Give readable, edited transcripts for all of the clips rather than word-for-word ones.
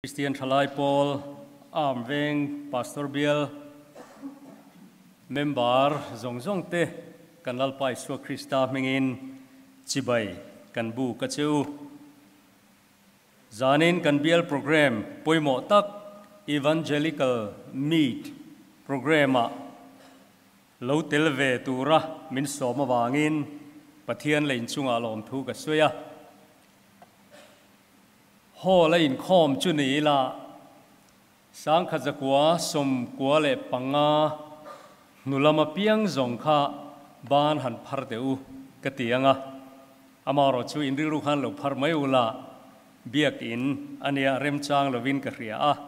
Christian Thalai Paul, Veng, Pastor Bill, Member Zong Te, Kanal Pai Sua Krista Mingin, Chibai, Kanbu Kachu, Zanin Kanbiel Program, Poimo Tak, Evangelical Meet Programa, Low Telve Tura, Min Soma Wangin, Patian Lain Chunga Lom Tu Kasuya. Ho lain khom chu ni la sang kha zakwa som kwa le panga nulama piang zong kha ban han phar deu katianga amaro chu in ru khan lo phar mai ula biak in ania rem chang lovin ka ria a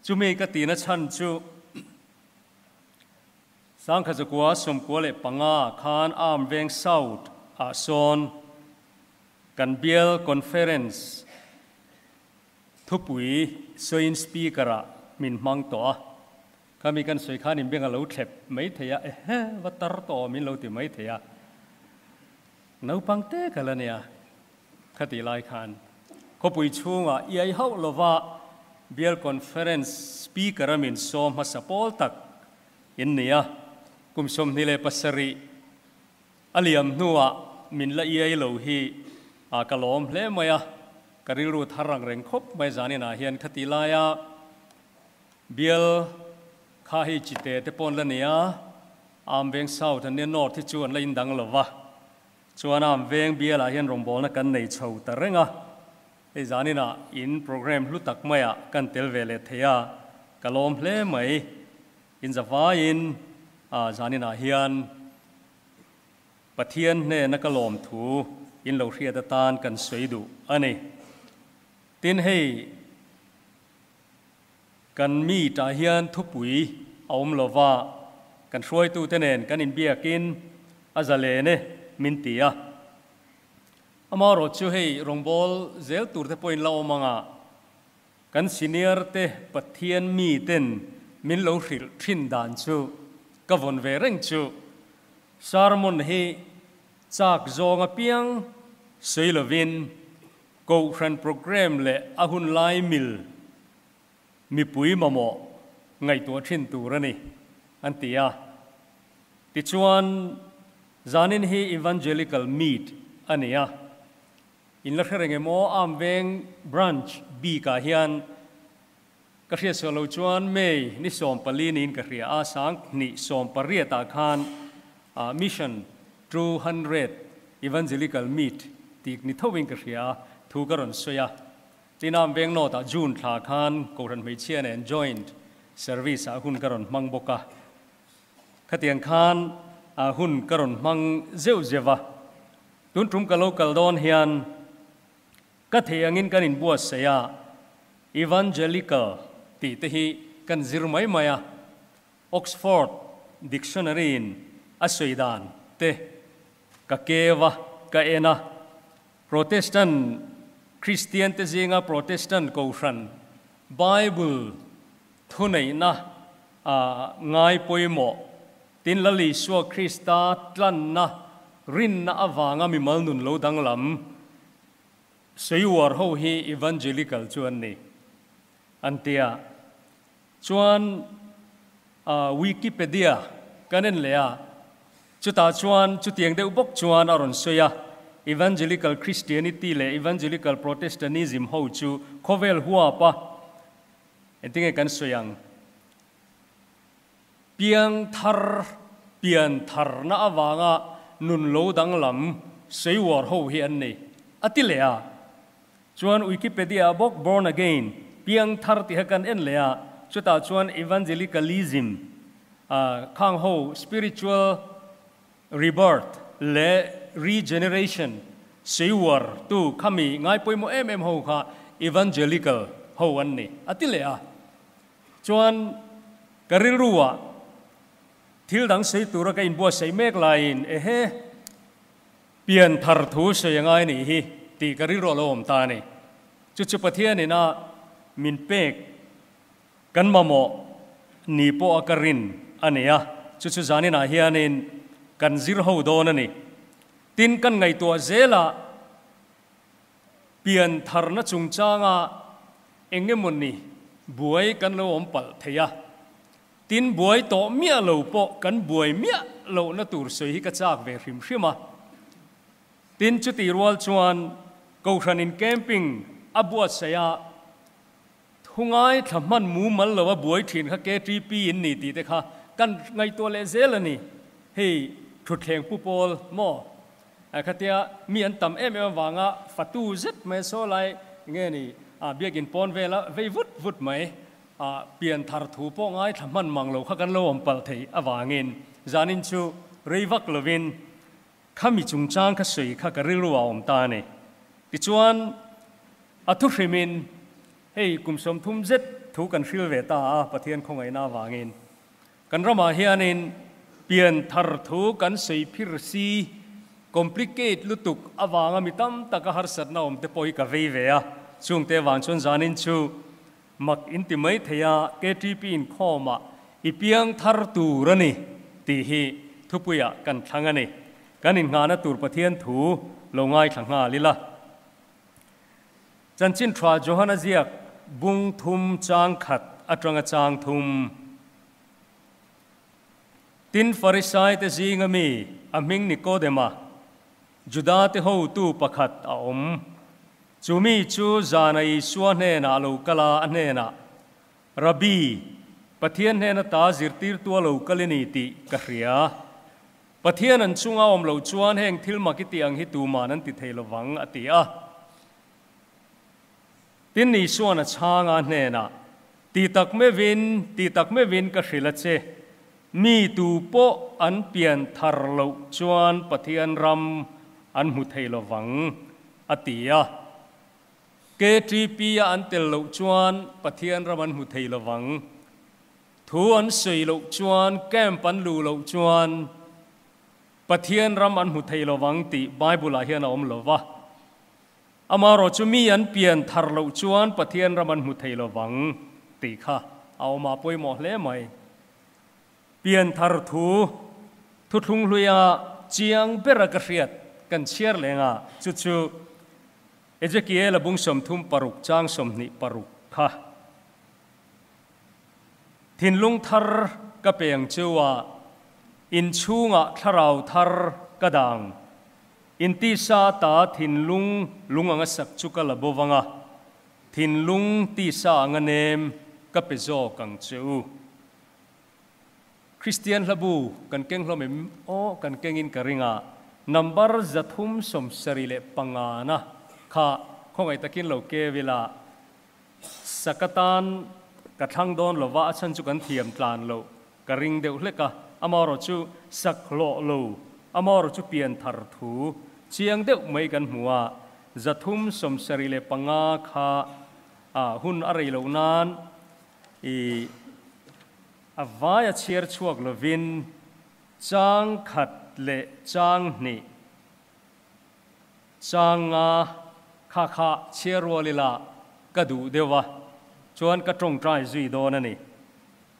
chu me ka ti na chan chu sang kha zakwa som kwa le panga khan Veng South a son Kanbiel Conference Thupui soin speaker min mang to kami kan soi khan in benga lo thlep mai theya watar to min lo ti mai theya no pangte kalania khati lai khan ko pui chunga ai hau lova bial conference speaker min som ha sapol tak in nia kum som ni le pasari aliam nuwa min la ai lo hi a kalom hle maya Kariru tharang reng khop mai zani na hian khatilaya bial khahi chite te pon lania Veng South and North ti chuan la indang lova chuan Veng bial a hian rombol na kan nei chho ta renga e zani na in program hlutak maya kan telvele theya kalom hle mai in zawa in zani na hian pathian ne na kalom thu in lo hria ta tan kan soidu ani tin hei kan mi ta hian thupui aum lova kan hroi tu tenen kan in biakin azale ne mintia amaro chu hei rongbol zel tur te point la omanga kan senior te pathian mi ten min lo hril thin dan chu ka von ve reng chu sarmon hi chak zonga piang seilovin Go Friend Program le ahun lai mil mi pui mamo ngai to thin tu rani antia ti chuan zanin hi evangelical meet ania in la khreng emo Veng branch b ka hian ka hria solo chuan mei ni som palin in ka hria a sang ni som paria ta khan mission 200 evangelical meet tik ni thowing ka hria thu karon soya tinam Veng no ta June tha khan ko ran mei chian and joint service a hun karon mang boka khatian khan a hun karon mang zeu zewa tun tum ka local don hian ka theangin kan in buat saya evangelical ti te hi kan zirmai maya Oxford dictionary in asoidan te ka kewa ka ena Protestant Christian te zinga Protestant ko fran Bible thunei na ngai poimo tin lali suwa Krista tlan na rin na awanga mi malnun lo danglam seiwar ho hi evangelical chuan ni antia chuan Wikipedia kanen lea chuta chuan chutiang deuh bok chuan aron soya Evangelical Christianity le Evangelical Protestantism ho chu khovel hua pa etinge kan soyang pian thar na awanga nun lo danglam seiwar ho hi an nei atilea chuan Wikipedia bok born again pian thar ti hakan en lea chuta chuan evangelicalism khang ho spiritual rebirth le regeneration seiwar tu kami ngai poimo ho kha evangelical ho an ni atilea chuan karilruwa thil dang sei tura ka in bo sei mek lain pian thar thu seiangai ni hi ti kariro lom ta ni chu pathian ni na min pek kan mamo ni po akarin ania chu zani na hianin kan zir ho don ani tin kan ngai to zela pian thar na chung changa เองเงมันนี่บวยกันเราอมปัลเทียตินบวยโตเมียเราปะกันบวยเมียเราหน้าตูร์สวยกระจากเวริมชิมาตินจุดที่รัวชวนกูชันินแคมปิ้งอับวัดเสียทุงไงทำมันมูมันเราว่าบวยถิ่นข้าเกตรีปีนนี่ตีแต่ข้ากันไงตัวเลเซลนี่เฮ้ยทุดแทงผู้ปอลหม้อไอ้ข้าเตียมีอันต่ำวางอ่ะฟัตูจิตไม่โซไลเงี้ยนี่เบียกินปอนเวลาเววุดไหมเปลี่ยนทาร์ทูป้องไงทำมันมังเราข้ากันเราอมปัลเทอวางินจานินชูเรวักลวินข้ามีจุงจางข้าสวยข้ากระริรัวอมตาเนี่ยดิจวนอัตุริมินเฮ้ยกุมสมทุมเจ็ดถูกันฟิลเวตาปะเทียนคงไงน่าวางินกันเรามาเฮียนินเปลี่ยนทาร์ทูกันสวยพิรซีคอมพลีเคทลุตุกอวางมิตัมตะกะฮาร์สัตนาอมเตปอยกะเวเวียช่วงเตวันชนจานินชูมักอินติไม่เทียเกทีปีนข้อมาอีเปียงทาร์ตูรันี่ตีฮีทุปุยกันทั้งอันนี้กันอินงานตูร์ปะเทียนถูลงง่ายทั้งงานลิละจันจินทราโจฮันเซียกบุงทุมจางขัดอัตรังจางทุมตินฟาริสัยเตจีงมีอามิงนิโคเดมาจุดาเตหูตูปะขัดอมจูมีจูจานัยสวนเนนาลูกลาอันเนนารับบีปะเทียนเนนตาจิรตีร์ตัวลูกลินีติกะเรียปะเทียนอันจุงเอาอมลูจวนแห่งทิลมากิติอังฮิตูมานันติเทลวังอติอาตินนิสวนช้างอันเนนาตีตักไม่วินกะสิละเจมีตูโปอันเปลี่ยนทาร์ลูจวนปะเทียนรำอันมุเทลวังอติอาเกทีปีอันเตลลูจวนปะเทียนรำอันมุเทลวังทูอันสวยลูจวนแก้มปันลูลูจวนปะเทียนรำอันมุเทลวังติไบเบิลเฮียนอมลวะอามารอจุมีอันเปลี่ยนทาร์ลูจวนปะเทียนรำอันมุเทลวังติค่ะเอามาป่วยหมอเล่ไหมเปลี่ยนทาร์ทูทุทุงลุยาเจียงเบรกเรียดกันเชียร์เลงาจุเอเจกีเอลบุงสมทุมปรุกจางสมนิปรุกค่ะทินลุงทาร์กะเปียงเจวาอินชูงะทาราวทาร์กะดังอินติซาตาทินลุงอังสักจุกะลบวังะทินลุงติซาอังเนมกะเปโซกังเจวคริสเตียนลบูกันเก่งลมโอกันเก่งอินกะริงะนัมบาร์จัตุมสมสริเลปังานะข้าคงไอตะกินเหล่าเกวิลาสกัดตันกระทั่งโดนเหล่าว่าฉันจุกันเทียมตานเหล่ากระริงเดียวเล็กะอามารจูสักโลเหล่าอามารจูเปลี่ยนทาร์ทูเชียงเดียวไม่กันหัวจัตุมสมสริเลปังาข้าหุ่นอะไรเหล่านั้นอวายเชียร์ชวกลวินจางขัดเละจางนี่จางข้าเชียร์วอลิลากระดูเดียววะชวนกระตรงใจจุยโดนนี่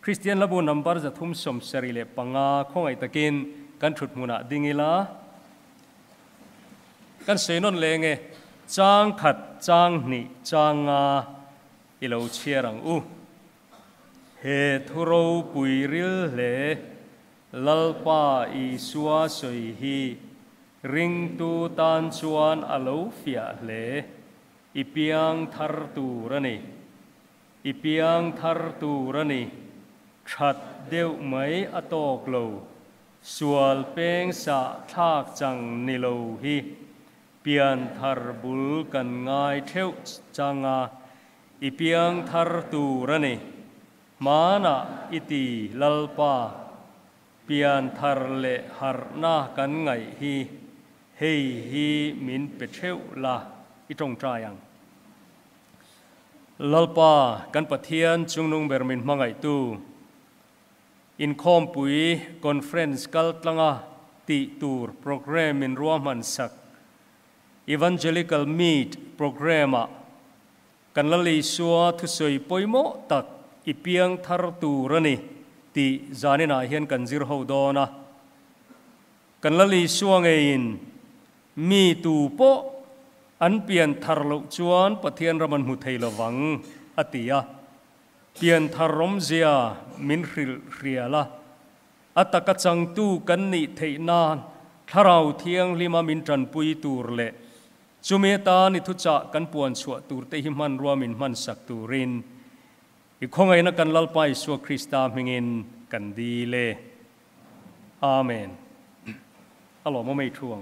คริสเตียนระบุนัมบาร์จะทุ่มสมสริเลปังาคงไอตะกินกันฉุดมุนาดิ่งอีลากันเสนนเลงจางขัดจางนี่จางอิเลวเชียรังอูเฮทุโรปุยริลเลลัลปาอิสวาสวยฮีริงตูตันชวนอโลฟิอาเลอีเปียงทาร์ตูรันีอีเปียงทาร์ตูรันีชัดเดียวไม่อตอกโลสวลเป้งสะทากจังนิโลฮีเปียนทาร์บุลกันง่ายเทวจังอีเปียงทาร์ตูรันีมานะอิติลัลปาเปียนทาร์เลฮาร์นากันไงฮีเฮฮีมินเปเทวลาอิตรงใจยังลัลปากันปะเทียนจุงนุงเบอร์มินมังไงตูอินคอมปุยคอนเฟรนซ์กัลตังาติตูร์โปรแกรมมินรวมมันสัก Evangelical Meet โปรแกรมกันละลีชัวทุสวยปอยโมตักอีเปียงทาร์ตูรันีติจานินาเฮียนกันจิรโฮดอนะกันละลีชัวเงินมีตูโปอันเปลี่ยนทาร์ลุจวนปะเทียนรมันมุเทลวังอ อติยาเปลี่ยนทารมเซียมินริลเรียละอัตกจังตูกันนิเทนานทาราวเทียงลิมามินจันปุยตูร์เลจุเมตานิทุจักกันปวนสวตูร์เตหิมันรวมินมันสักตูรินอีกคงไงนักกันลลไปสวคริสตามิงินกันดีเลอาเมนอัลลอฮ์ไม่ทวง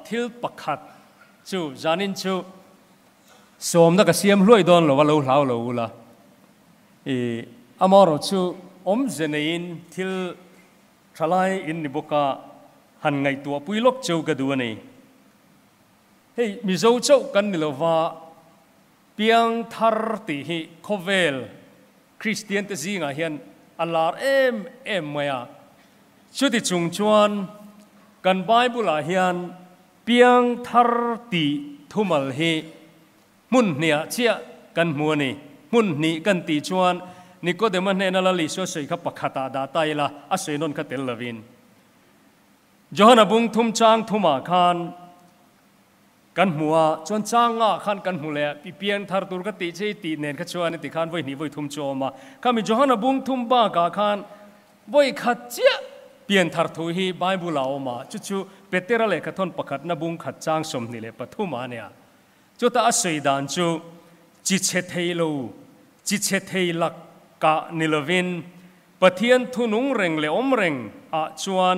ทิลปักขัดจูจานินจูสมนักเสียมรวยดอนหรือว่าเราเหลาเราละอามารจูเจเนินทิลทลายอินนิบุกะหันไงตัวปุยลกจูกระดูนี่เฮ้ยมิโซจูกันนี่ละว่าเพียงทาร์ติฮิโคเวลคริสเตียนตะซิงาเฮียนอัลลาร์เอ็มมายาชุดที่จุงชวนกันไบเบิลเฮียนเพียงทาร์ติทุมัลเฮมุนเนี่ยเชี่ยกันมัวนี่มุนนี่กันตีชวนนี่ก็เดมันเนนัลลิสวยขับปักขัดาดาไตละอาศัยนนขัดเตลวินจอห์นบุงทุมจางทุมาคานกันหัวจนจ้างงาขันกันหัวเล่ปีเปียนทาร์ตุรกติเจตีเนนขชวนติขันไว้หนีไว้ทุมโจมาข้ามีจอห์นบุงทุมบ้ากาขันไว้ขัดเจ้าเปียนทาร์ตุฮีไบเบิลเอามาจู่ๆเปเตระเล็กขัดทนปักขัดนบุงขัดจ้างสมนี่เล่ปทุมาเนี่ยจุดอาศัยดันจู่จิตเชตเฮโลจิตเชตเฮลักกะนิลวินปะเทียนทุนุงเร่งเลอมเร่งอาจวน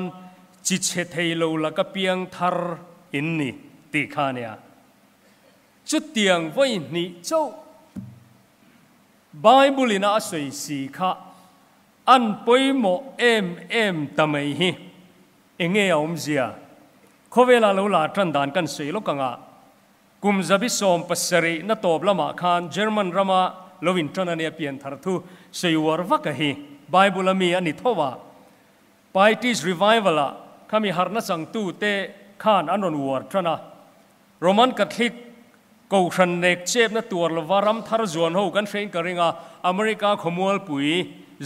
จิตเชตเฮโลลักเปียงทาร์อินนี่ตีขาเนี่ยจุดเตียงไว้นี่เจ้าไบเบิลน่าสวยสีข้าอันป่วยโมเอ็มทำไมฮิเอ็งเอ๋อมเสียเขาเวลาเราลาทันดานกันสวยลูกงากุมจับสมปัสรีนัตบละมาคานเยอรมันรามาลวินทันเนี่ยเปลี่ยนทาร์ทูสวยวอร์วักฮิไบเบิลมีอันนี้ทว่าไปที่รีไวเวลาข้ามีฮาร์นัสังตูเตคานอันนนวอร์ทันะโรมันคาทอลิกกูชันเนกเจ็บนัตัวละวารัมทาร์จวนหูกันเฟนกริงาอเมริกาขมวลปุย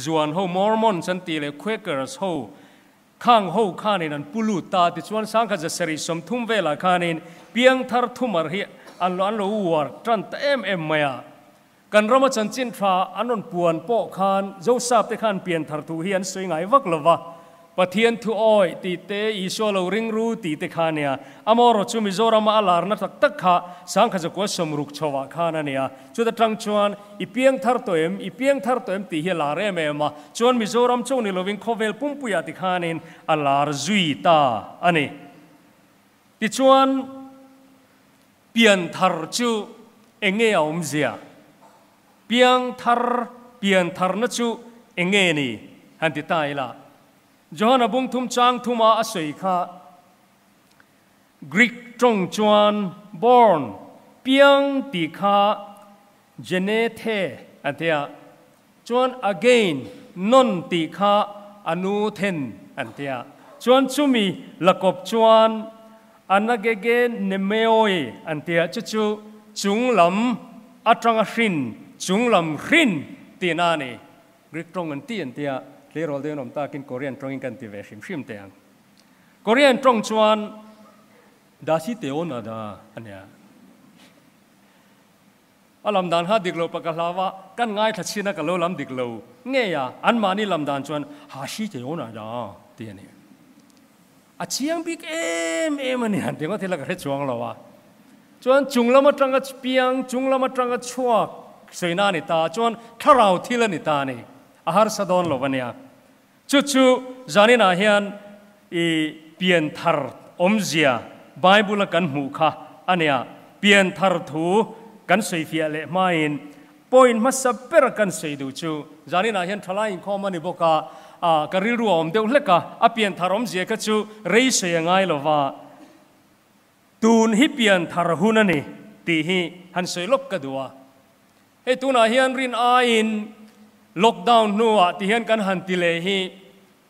จวนหูมอร์มอนสันติเลคเวเกอร์สหูข้างหูข้านินันปุลุตาติจวนสังขจะสริสมทุ่มเวลาข้านินเพียงทาร์ทุมารฮีอันโลวอร์จันเอ็มมายากันรำจันจินทราอันนนปวนโปขานเจ้าทราบแต่ขันเปลี่ยนทาร์ทุเฮียนสวยงามวักละวะปะเทียนทุอ้อยตีเตอิโซโลริงรูตีเตขานี่ยอามอรจุมิโซรามาอลาร์นักตักข้าสังขจะกวสมรุกชวะขานั่นเนี่ยจุดตั้งชวนอีเพียงทาร์ตัวอีเพียงทาร์ตัวตีเฮลาเรเมมาชวนมิโซรามชงนิโลวิงโคเวลปุ่มปุยติขานินอลาร์จุยตาอันนี้ที่ชวนเปลี่ยนทาร์จูเอ็งเอ๋อมเสียเปลี่ยนทาร์นัจูเอ็งเอ๋นี่ฮันติตายละจอห์นบุงทุมจางทุมาอาศัยข้ากรีกจงจวนบอร์นเปียงตีข้าเจเนเทอันเดียจวน again นนตีข้าอนุเทนอันเดียจวนชุมีลักบจวนอันนักเกนเนเมโอยอันเดียจู่จุงลำอัตรังรินจุงลำรินตีนานีกรีกจงอันตีอันเดียเรื่องเราเดินออกตากินโคเรียนตรงกันที่เวชิมเตียงโคเรียนตรงชวนดาชิเตโอนาดาอันเนี้ยอลำดานหาดิกโลปะกะลาวะกันง่ายทัดชินักโลลำดิกโลเงียอันมานี่ลำดานชวนหาชิเตโอนาดาเตียนี่อาเชียงบิกเอ็มเนี่ยเดี๋ยวก็ที่ละก็เรื่องจวงเราวะชวนจุงละมาตรังกับเปียงจุงละมาตรังกับชัวสวยนานิตาชวนทาราวที่ละนิตานี่อาหารสะดอนโลวันเนี่ยจู่ๆจานินาเฮียนเปลี่ยนทาร์อมเซียไบเบิลกันหูค่ะอันเนี้ยเปลี่ยนทาร์ทูกันสวยเฟียเล่มาอินพอยน์มาสับเปรกันสวยดูจู่จานินาเฮียนทลายข้อมันนี่บอกกะริรัวอมเดียวเล็กเปลี่ยนทาร์อมเซียก็จู่เรียเสียง่ายโลว่าตูนฮิเปลี่ยนทาร์หุนันนี่ตีฮีหันสวยลบกันดัวเฮ้ตูนาเฮียนรินอินล็อกดาวน์นัวที่เห็นกันหันติเลฮี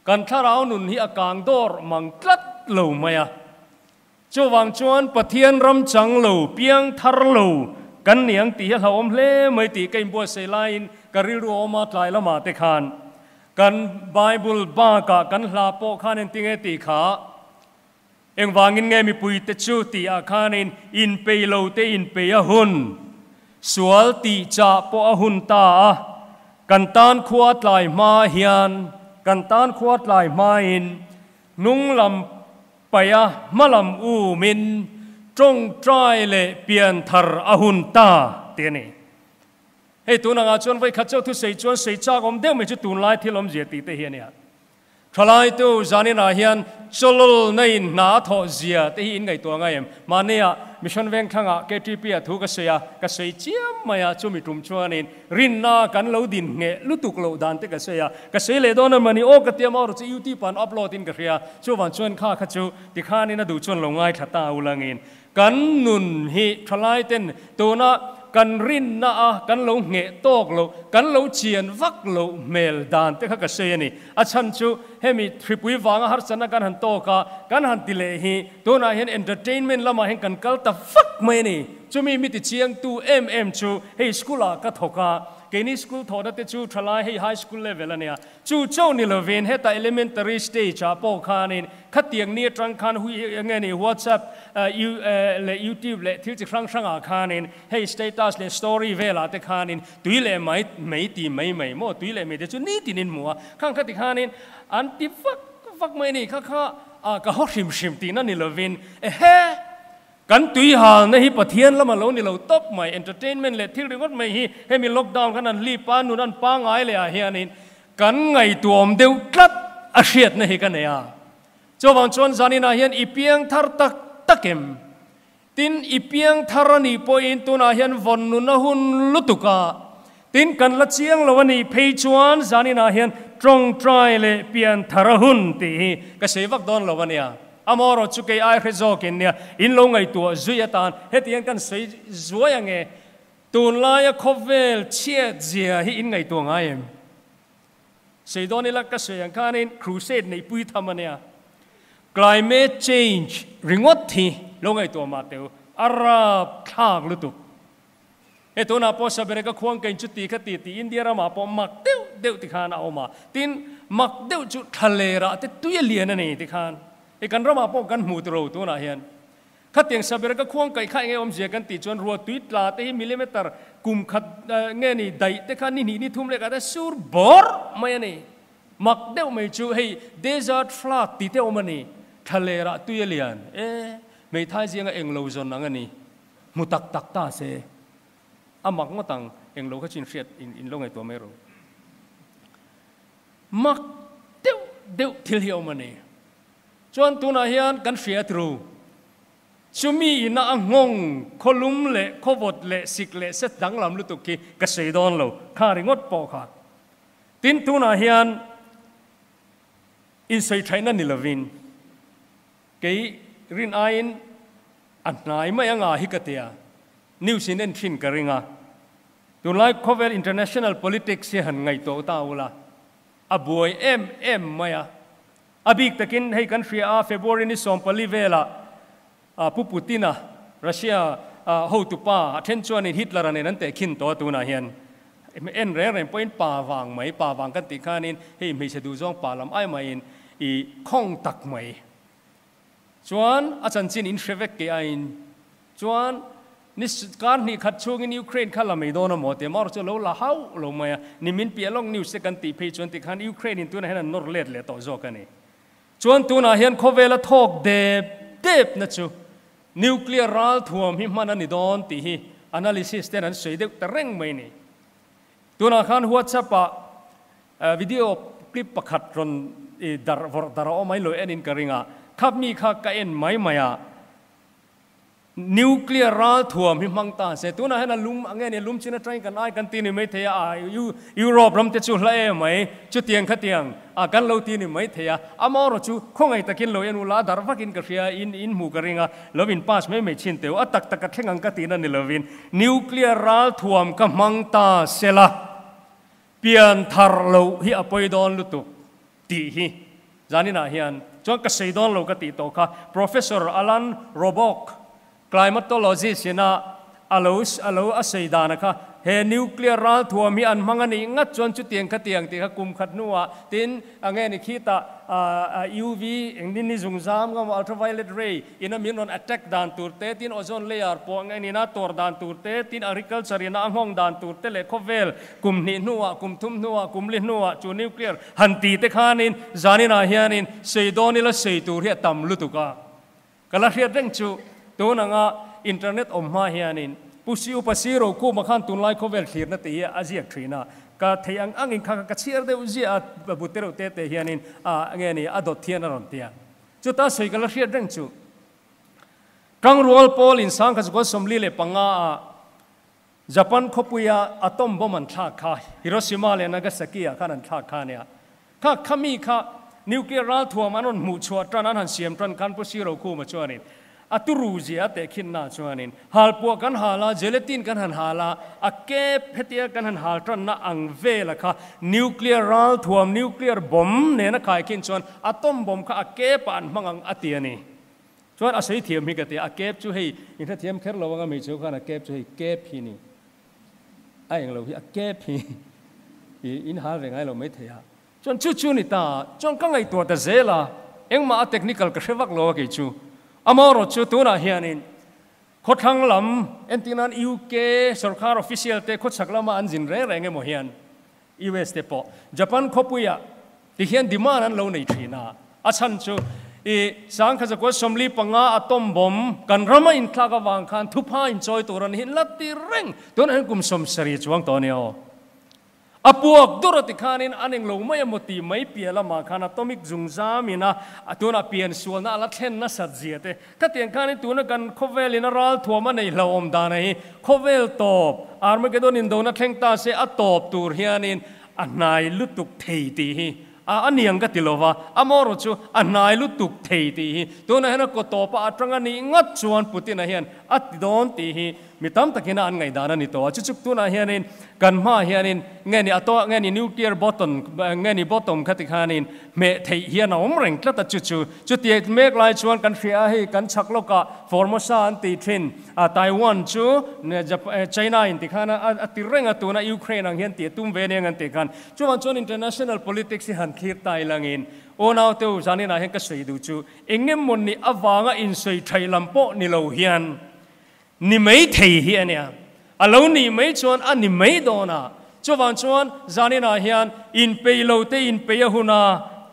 กันทาราวนุนฮีอากางดอร์มังกลัดเหลวมาจวังจวนปะเทียนรำจังเหลวเปียงทารเหลวกันเนียงตีเหลวอมเล่ไม่ตีกินบัวเซลัยน์กะริรัวมาตายละมาเตคานกันไบเบิลบ้ากะกันลาโปคานินติงเอติขา eng wangin nge mi pui te chu ti a khanin in pe lo te in pe a hun sual ti cha po a hun ta kan tan khuat lai ma hian kan tan khuat lai ma in nung lam paya malam u min trong trai le pian thar a hun ta te ni hei tu na nga chuan vai khat chau thu sei chuan sei cha om deuh me chu tun lai thilom je ti te hian ya thalai tu zanina hian cholol nei na tho zia te hi in ngai to nga em mania mission veng thanga KTP a thu ka seya ka sei chiam maya chumi tum chuanin rin na kan lo din nge lutuk lo dan te ka seya ka sei le don mani o ka tiam or chu YouTube pan upload in ka ria chu wan chuan kha kha chu ti khan in a du chuan lo ngai thata ulangin kan nun hi thalai ten to na kan rin na a kan lo nge tok lo kan lo chian vak lo mel dan te kha ka se ni a chan chu hemi thripui wanga har chana kan han to ka kan han ti le hi to na hen entertainment lama hen kan kal ta fak mai ni chumi mi ti chiang tu chu hei school a ka thoka keni school thoda te chu thalai hei high school level ania chu chau ni loven heta elementary stage a po khanin khatiang ni tang khan hui nge ni WhatsApp le YouTube le thil chi khrang a khanin hei status le story vela te khanin tuile mai ti mai mo tuile me te chu ni tinin muwa khang khati khanin anti fak mai ni kha ka ho shim ti na ni loven he kan tui hal na hi pathian lama lo ni lo top mai entertainment le thil ringot mai hi hemi lockdown kan an li pa nun an pa ngai le a hianin kan ngai tuom deu tlat a hriat na hi kan ya chowang chon zanina hian ipiang thar tak takem tin ipiang tharani po in tuna hian von nu na hun lutuka tin kan la chiang lo ani phei chuan zanina hian trong trai le pian tharahun ti ka sevak don lo ania amoro chuke ai rezokin nia in lo ngai tu zuiatan hetian kan sei zuayange tun laia khovel chiat zia hi in ngai tu ngai em seidoni la ka seyang kanin crusade nei pui thamania climate change ringot thi lo ngai tu ma teu arab thak lutu etona po sabere ka khuang kain chu ti khati ti india ra ma po mak deu ti khan a oma tin mak deu chu thalera te tuya lian ani ti khan kan rama po kan mu tro tu na hian khatiang sabera ka khuang kai khai nge om je kan ti chon ruwa tuit la te millimeter kum khat nge ni dai te khan ni thum le ka da sur bor mai ani mak deu mai chu hei desert flood ti te omani thalera tuyelian mei thai jinga englo zon nang ani mutak tak ta se amak ngotang englo ka chin fiat in lo ngai to mero mak deu thil hi omani chuan tuna hian kan hria tru chumi ina angong kholum le khowot le sik le set danglam lutuki ka seidon lo khari ngot po kha tin tuna hian in sei thaina ni lovin ke rin ain anai mai anga hikatia news in thin karinga tunlai khovel international politics se han ngai to ta ula abuai em maya abik takin hei country a February ni sompali vela puputina Russia ho tu pa athen chuan in Hitler an an te khin to tu na hian en reng point pa wang kan ti khanin hei me se du zong pa lam ai mai in i khong tak mai chuan achan chin in shrevek ke ain chuan ni kan ni khat chung in Ukraine khala mai don mo te mar chu lo la hau lo mai ni min pi along news se kan ti phe chuan ti khan Ukraine in tu na han nor let le to zo kan ni chuan tu na hian khovela thok dep na chu nuclear ral thuam hi man ani don ti hi analysis ten an sei deuh tareng mai ni tu na khan WhatsApp video clip pakhat ron dar o mai lo enin karinga khap mi kha ka en mai maya nuclear ral thuam hi mangta se tu na hena lum ange ne lum china train kan ai kan ti ni mai thea Europe ram te chu hlae mai chu tiang khatiang kan lo ti ni mai thea amaro chu khongai takin lo enu la dar vakin ka ria in mu karinga lovin pass mai chin teu atak tak ka thengang ka ti na ni lovin nuclear ral thuam ka mangta sela pian thar lo hi apoi don lutu ti hi zanina hian chuan ka seidon lo ka ti to kha Professor Alan Robock climatologist ina alo aseidana kha เฮนิวเคลียร์รัลทัวมีอันมังอันนี้งัดจวนจุดเตียงขัดเตียงตีขกุมขัดนัวตินอันเงี้ยนี่คิดว่าUV เองนี่จุงซามก็ ultraviolet ray อินนั้นมีนน attack ด่านตูร์เตติน ozone layer ปวงเงี้ยนี่น่าตัวด่านตูร์เตติน agriculture น่าห้องด่านตูร์เตเล็กโคเวลกุมนี่นัวกุมทุ่มนัวกุมลินัวจูนิวเคลียร์หันตีเตขานินจานินาเฮียนินเซโดนิละเซตูเรียต่ำลุตุกากะละเรียดเร่งจูตัวนังอินเทอร์เน็ตอมมาเฮียนินปุสิอุปสิโรกูมาขันตุนไลโคเวลขีร์นัตตีอาเซียทรีน่าก็เทียงอังอินข้ากระเชียร์เดอุจิอาบุตรอุเตเตเฮียนินเงี้ยนี่อดอเทียนนรเตียจุดตาสวยกันละเรียดเร่งจูกังรัวพอลินสังกัจกุสมลีเลปังญี่ปุ่นขบุยอะตอมบอมันทักข้าฮิโรชิมาเลนักสกีอาขันทักข้าเนี่ยข้าขมีข้านิวเคลียร์รัลทัวมันนมุชัวตรันนันเสียมตรันกันปุสิโรกูมาชวนินอัตุรูจีอาเตคินนาชวนินฮัลปัวกันฮาลาเจลตินกันฮันฮาลาอเก็บเฮติยกันฮันฮาลตรันน่าอังเวลค่ะนิวเคลียร์รัลทัวนิวเคลียร์บอมเนี่ยนะขายกินชวนอะตอมบอมค่ะอเก็บอันมังอังอติยานี่ชวนอาศัยเทียมมีกันเตอเก็บช่วยอินทเทียมแค่เราว่าไม่ช่วยกันอเก็บช่วยเก็บพี่นี่ไอ้ยังเราพี่อเก็บพี่อินฮาลเรื่องไงเราไม่เทียจนชูนี่ตาจนกังไอตัวแต่เจล่ะเอ็งมาเทคนิคกระเชวักโลกิจูอามารชูตัวน่ะเฮียนินขดทั้งลำเอ็นตินันยูเคสุรคาร์ออฟฟิเชียลเตขดสักลำมาอันจินเร่งเงโมเฮียนUSเตปอญี่ปุ่นขบุยะที่เฮียนดิมานันเราในทีน่ะอาชันชูสังขจะกวสมลีปังอาตอมบอมกันรามาอินทลากวางคันทุพาอินจอยตัวนั้นหินลัดตีเร่งตัวนั้นกุมสมสรีจวงตัวเนี้ยอพวกดุรติขานินอันเองเราไม่ยอมตีไม่เปลี่ยนละมาขนาดตัวมิกจุงซามินะตัวน่ะเปลี่ยนส่วนน่ะละเทนน่ะสัตย์เสียเตก็เตียงขานินตัวนั้นกันโคเวลินารัลทัวมันในเราอมดานัยโคเวลตบอาร์มเกโดนินโดนัทเทงตาเซอตบตัวเฮียนินอันนายลุตุกเทตีอันนี้ยังก็ติโลวะอามอรุจูอันนายลุตุกเทตีตัวนั้นก็ตบอัตรังนี้งัดชวนปุตินะเฮียนอัดโดนตีมิตามตะกินอันไงดานันนี่ตัวจุกตัวนั้นเฮียนินกันมาเฮียนินเงี้ยนี่อัตโตเงี้ยนี่นิวเคลียร์บอตตอมเงี้ยนี่บอตตอมขัดขานินเมทเฮียนอมเร่งคลัดจุดเดียเมกลายชวนกันเสียให้กันชักโลกะฟอร์มซาอันติทรินไต้หวันจูเนี่ยจะไชน่าอินติขานะติเร่งตัวนั้นยูเครนอังเฮียนตีตุ้มเวเนียงอันติกันจวน international politics ที่หันขีดไตลังอินโอนาเตวจานินาเฮงก็สวยดูจูเองเงี้ยมันนี่อวางอินสวยไทยลำโพนี่เราเฮียนนี่ไม่เที่ยเฮียเนี่ยเรานี่ไม่ชวนอันนี่ไม่โดนะจวนจานินาเฮียนอินเปย์เราเตอินเปย์หุนา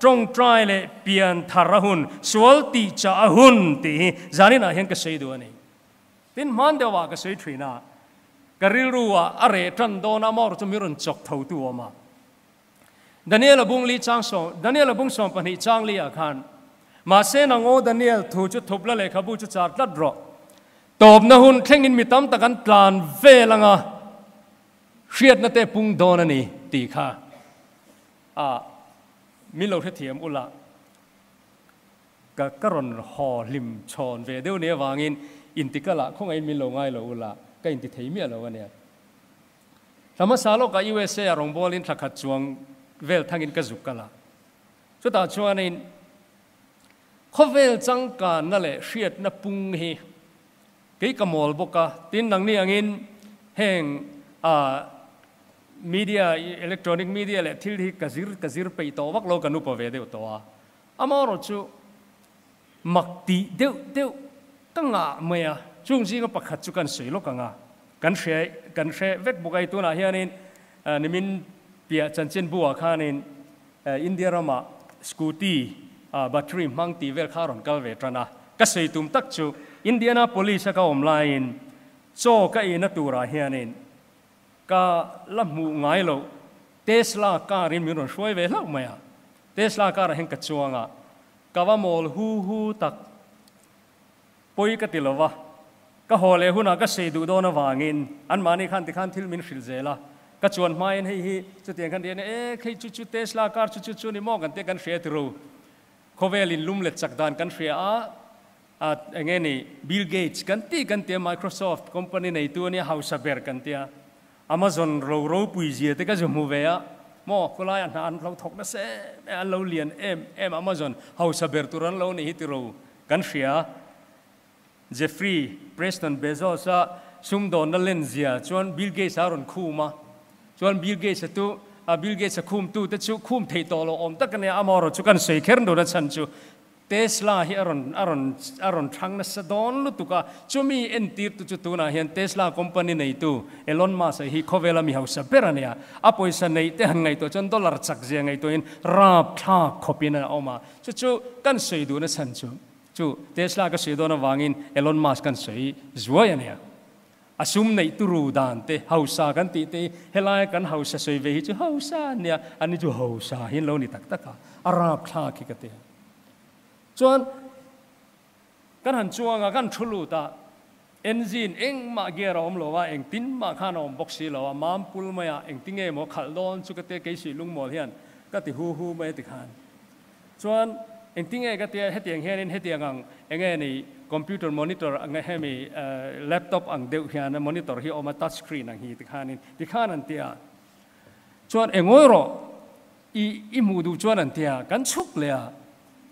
ตรงใจเลยเปลี่ยนทาระหุนสวลตีจ้าหุนตีจานินาเฮงก็สวยดูนี่ตินมันเดียวว่าก็สวยทรีน่ากริรู้ว่าอะไรจันโดนามอร์จะมีรุนจกเท่าตัวมาดานิเอลบุงลีจางส่งดานิเอลบุงส่งปนิจางลีอาคารมาเซนังโอดานิเอลถูจุดทุบละเลยขบูจุดจาร์ตัดรอตบนะหุ่นเข่งอินมิตามตะกันตลานเวลังเชียดนั่นเตปุงโดนนี่ตีข้ามิโลเทียมอุละกะรอนหอลิมชอนเวเดียวเนี่ยวางินอินติกะละคงไอ้มิโลง่ายโลอุละก็อินติเทียมีอะไรวะเนี่ยธรรมศาสตร์โลกกับUSAรองบอลินทักขัดจวงเวลทั้งอินกะจุกกะละสุดท้ายชวนอินเขาเวลจังการนั่นแหละเชียดนับปุงเฮกี่กมอลบกะตินนังนี่อังอินแห่งมีเดียอิเล็กทรอนิกส์มีเดียและที่กระซิรไปตัววักโลกันนุปเวเดียวตัวอามารถจูมักตีเดียวตั้งงาเมียช่วงจีก็ปักขัดจุกันสวยโลกังากันเชเวกบุกไอตัวน่ะเฮียนินนิมินเปียจันเจนบัวข้านินอินเดียรามาสกูตี้บัตรีมังตีเวลคารอนกัลเวตรนะก็สวยตุ่มตักจูอินเดียนาโพลิสก็อมไลน์โซ่ก็อินตัวเฮียนินก็ละมูง่ายโลเทสลาการินมีรถช่วยเวลาไหมอ่ะเทสลาการเห็นกระจวงอ่ะก็ว่ามอลฮูตักปุยก็ติลวะก็ฮอลเลยหุ่นก็เสดูโดนวางินอันมานี่ขันติขันทิลมินฟิลเจล่ะก็ชวนมาเองให้จุดเตียงกันเดียนใครจุดเทสลาการจุดนี่มองกันเตียกันเสียตรูโคเวลินลุ่มเล็ดจักดานกันเสียอย่างงี้นี่บิลเกตส์กันตีกันเตีย Microsoft คอมพานีในตัวนี้ House of Bear กันเตีย Amazon เราปุยเจียแต่ก็จะมูเวียมอก็ไล่อันเราถกนะเซ่เราเรียนAmazon House of Bearตัวนั้นเรานี่ที่เรากันเสียเจฟฟรีย์ เพรสตัน เบโซส ซุ่มโดนนั่นเล่นเสียจวนบิลเกสารอนคู่มาจวนบิลเกสตัวบิลเกสคุมตัวแต่ชูคุมเทโตโลอมตักเนี่ยอามอร์จุกันเสกเคิร์นโดนฉันชูเทสลาฮีอารอนทั้งนัสดอนลุตุกะชูมีเอ็นตีร์ตุจุตัวนะเห็นเทสลาคอมพานีในตัวเอลอนมัสก์ฮีโคเวลามีเฮาส์เปรเนี่ยอพอยสันในเตหันไงตัวจนดอลลาร์จักเสียไงตัวอินราบท่าคบนะออกมาชูกันเสยดูนะฉันชูเทสลาก็เสยดูนะวางินเอลอนมัสก์กันเสยจวยเนี่ยอาซุมในตุรูดานเตเฮาซากันตีเตเฮลายกันเฮาซาสวยเวฮิจูเฮาซาเนี่ยอันนี้จูเฮาซาเห็นเรานี่ตักตะกะอาราบท่าคิกเตจวนกันหันจวงกันทุลุตาเอนจินเองมาเกรอมโลว่าเองตินมาขานอมบ็อกซี่โลว่ามามปุลมาเองติงเอโมขัดโดนสุกเตะเกยสิลุงโมเฮียนก็ติฮูไม่ติขานจวนเองติงเอก็เตะเฮตียงเฮนินเฮตียงเองนี่คอมพิวเตอร์มอนิเตอร์อังเฮมีแล็ปท็อปอังเดียวเฮียนมอนิเตอร์ที่ออกมาทัชสกรีนอังฮีติขานินติขานันเตียจวนเองโอยรออีมูดูจวนนันเตียกันชุกเลย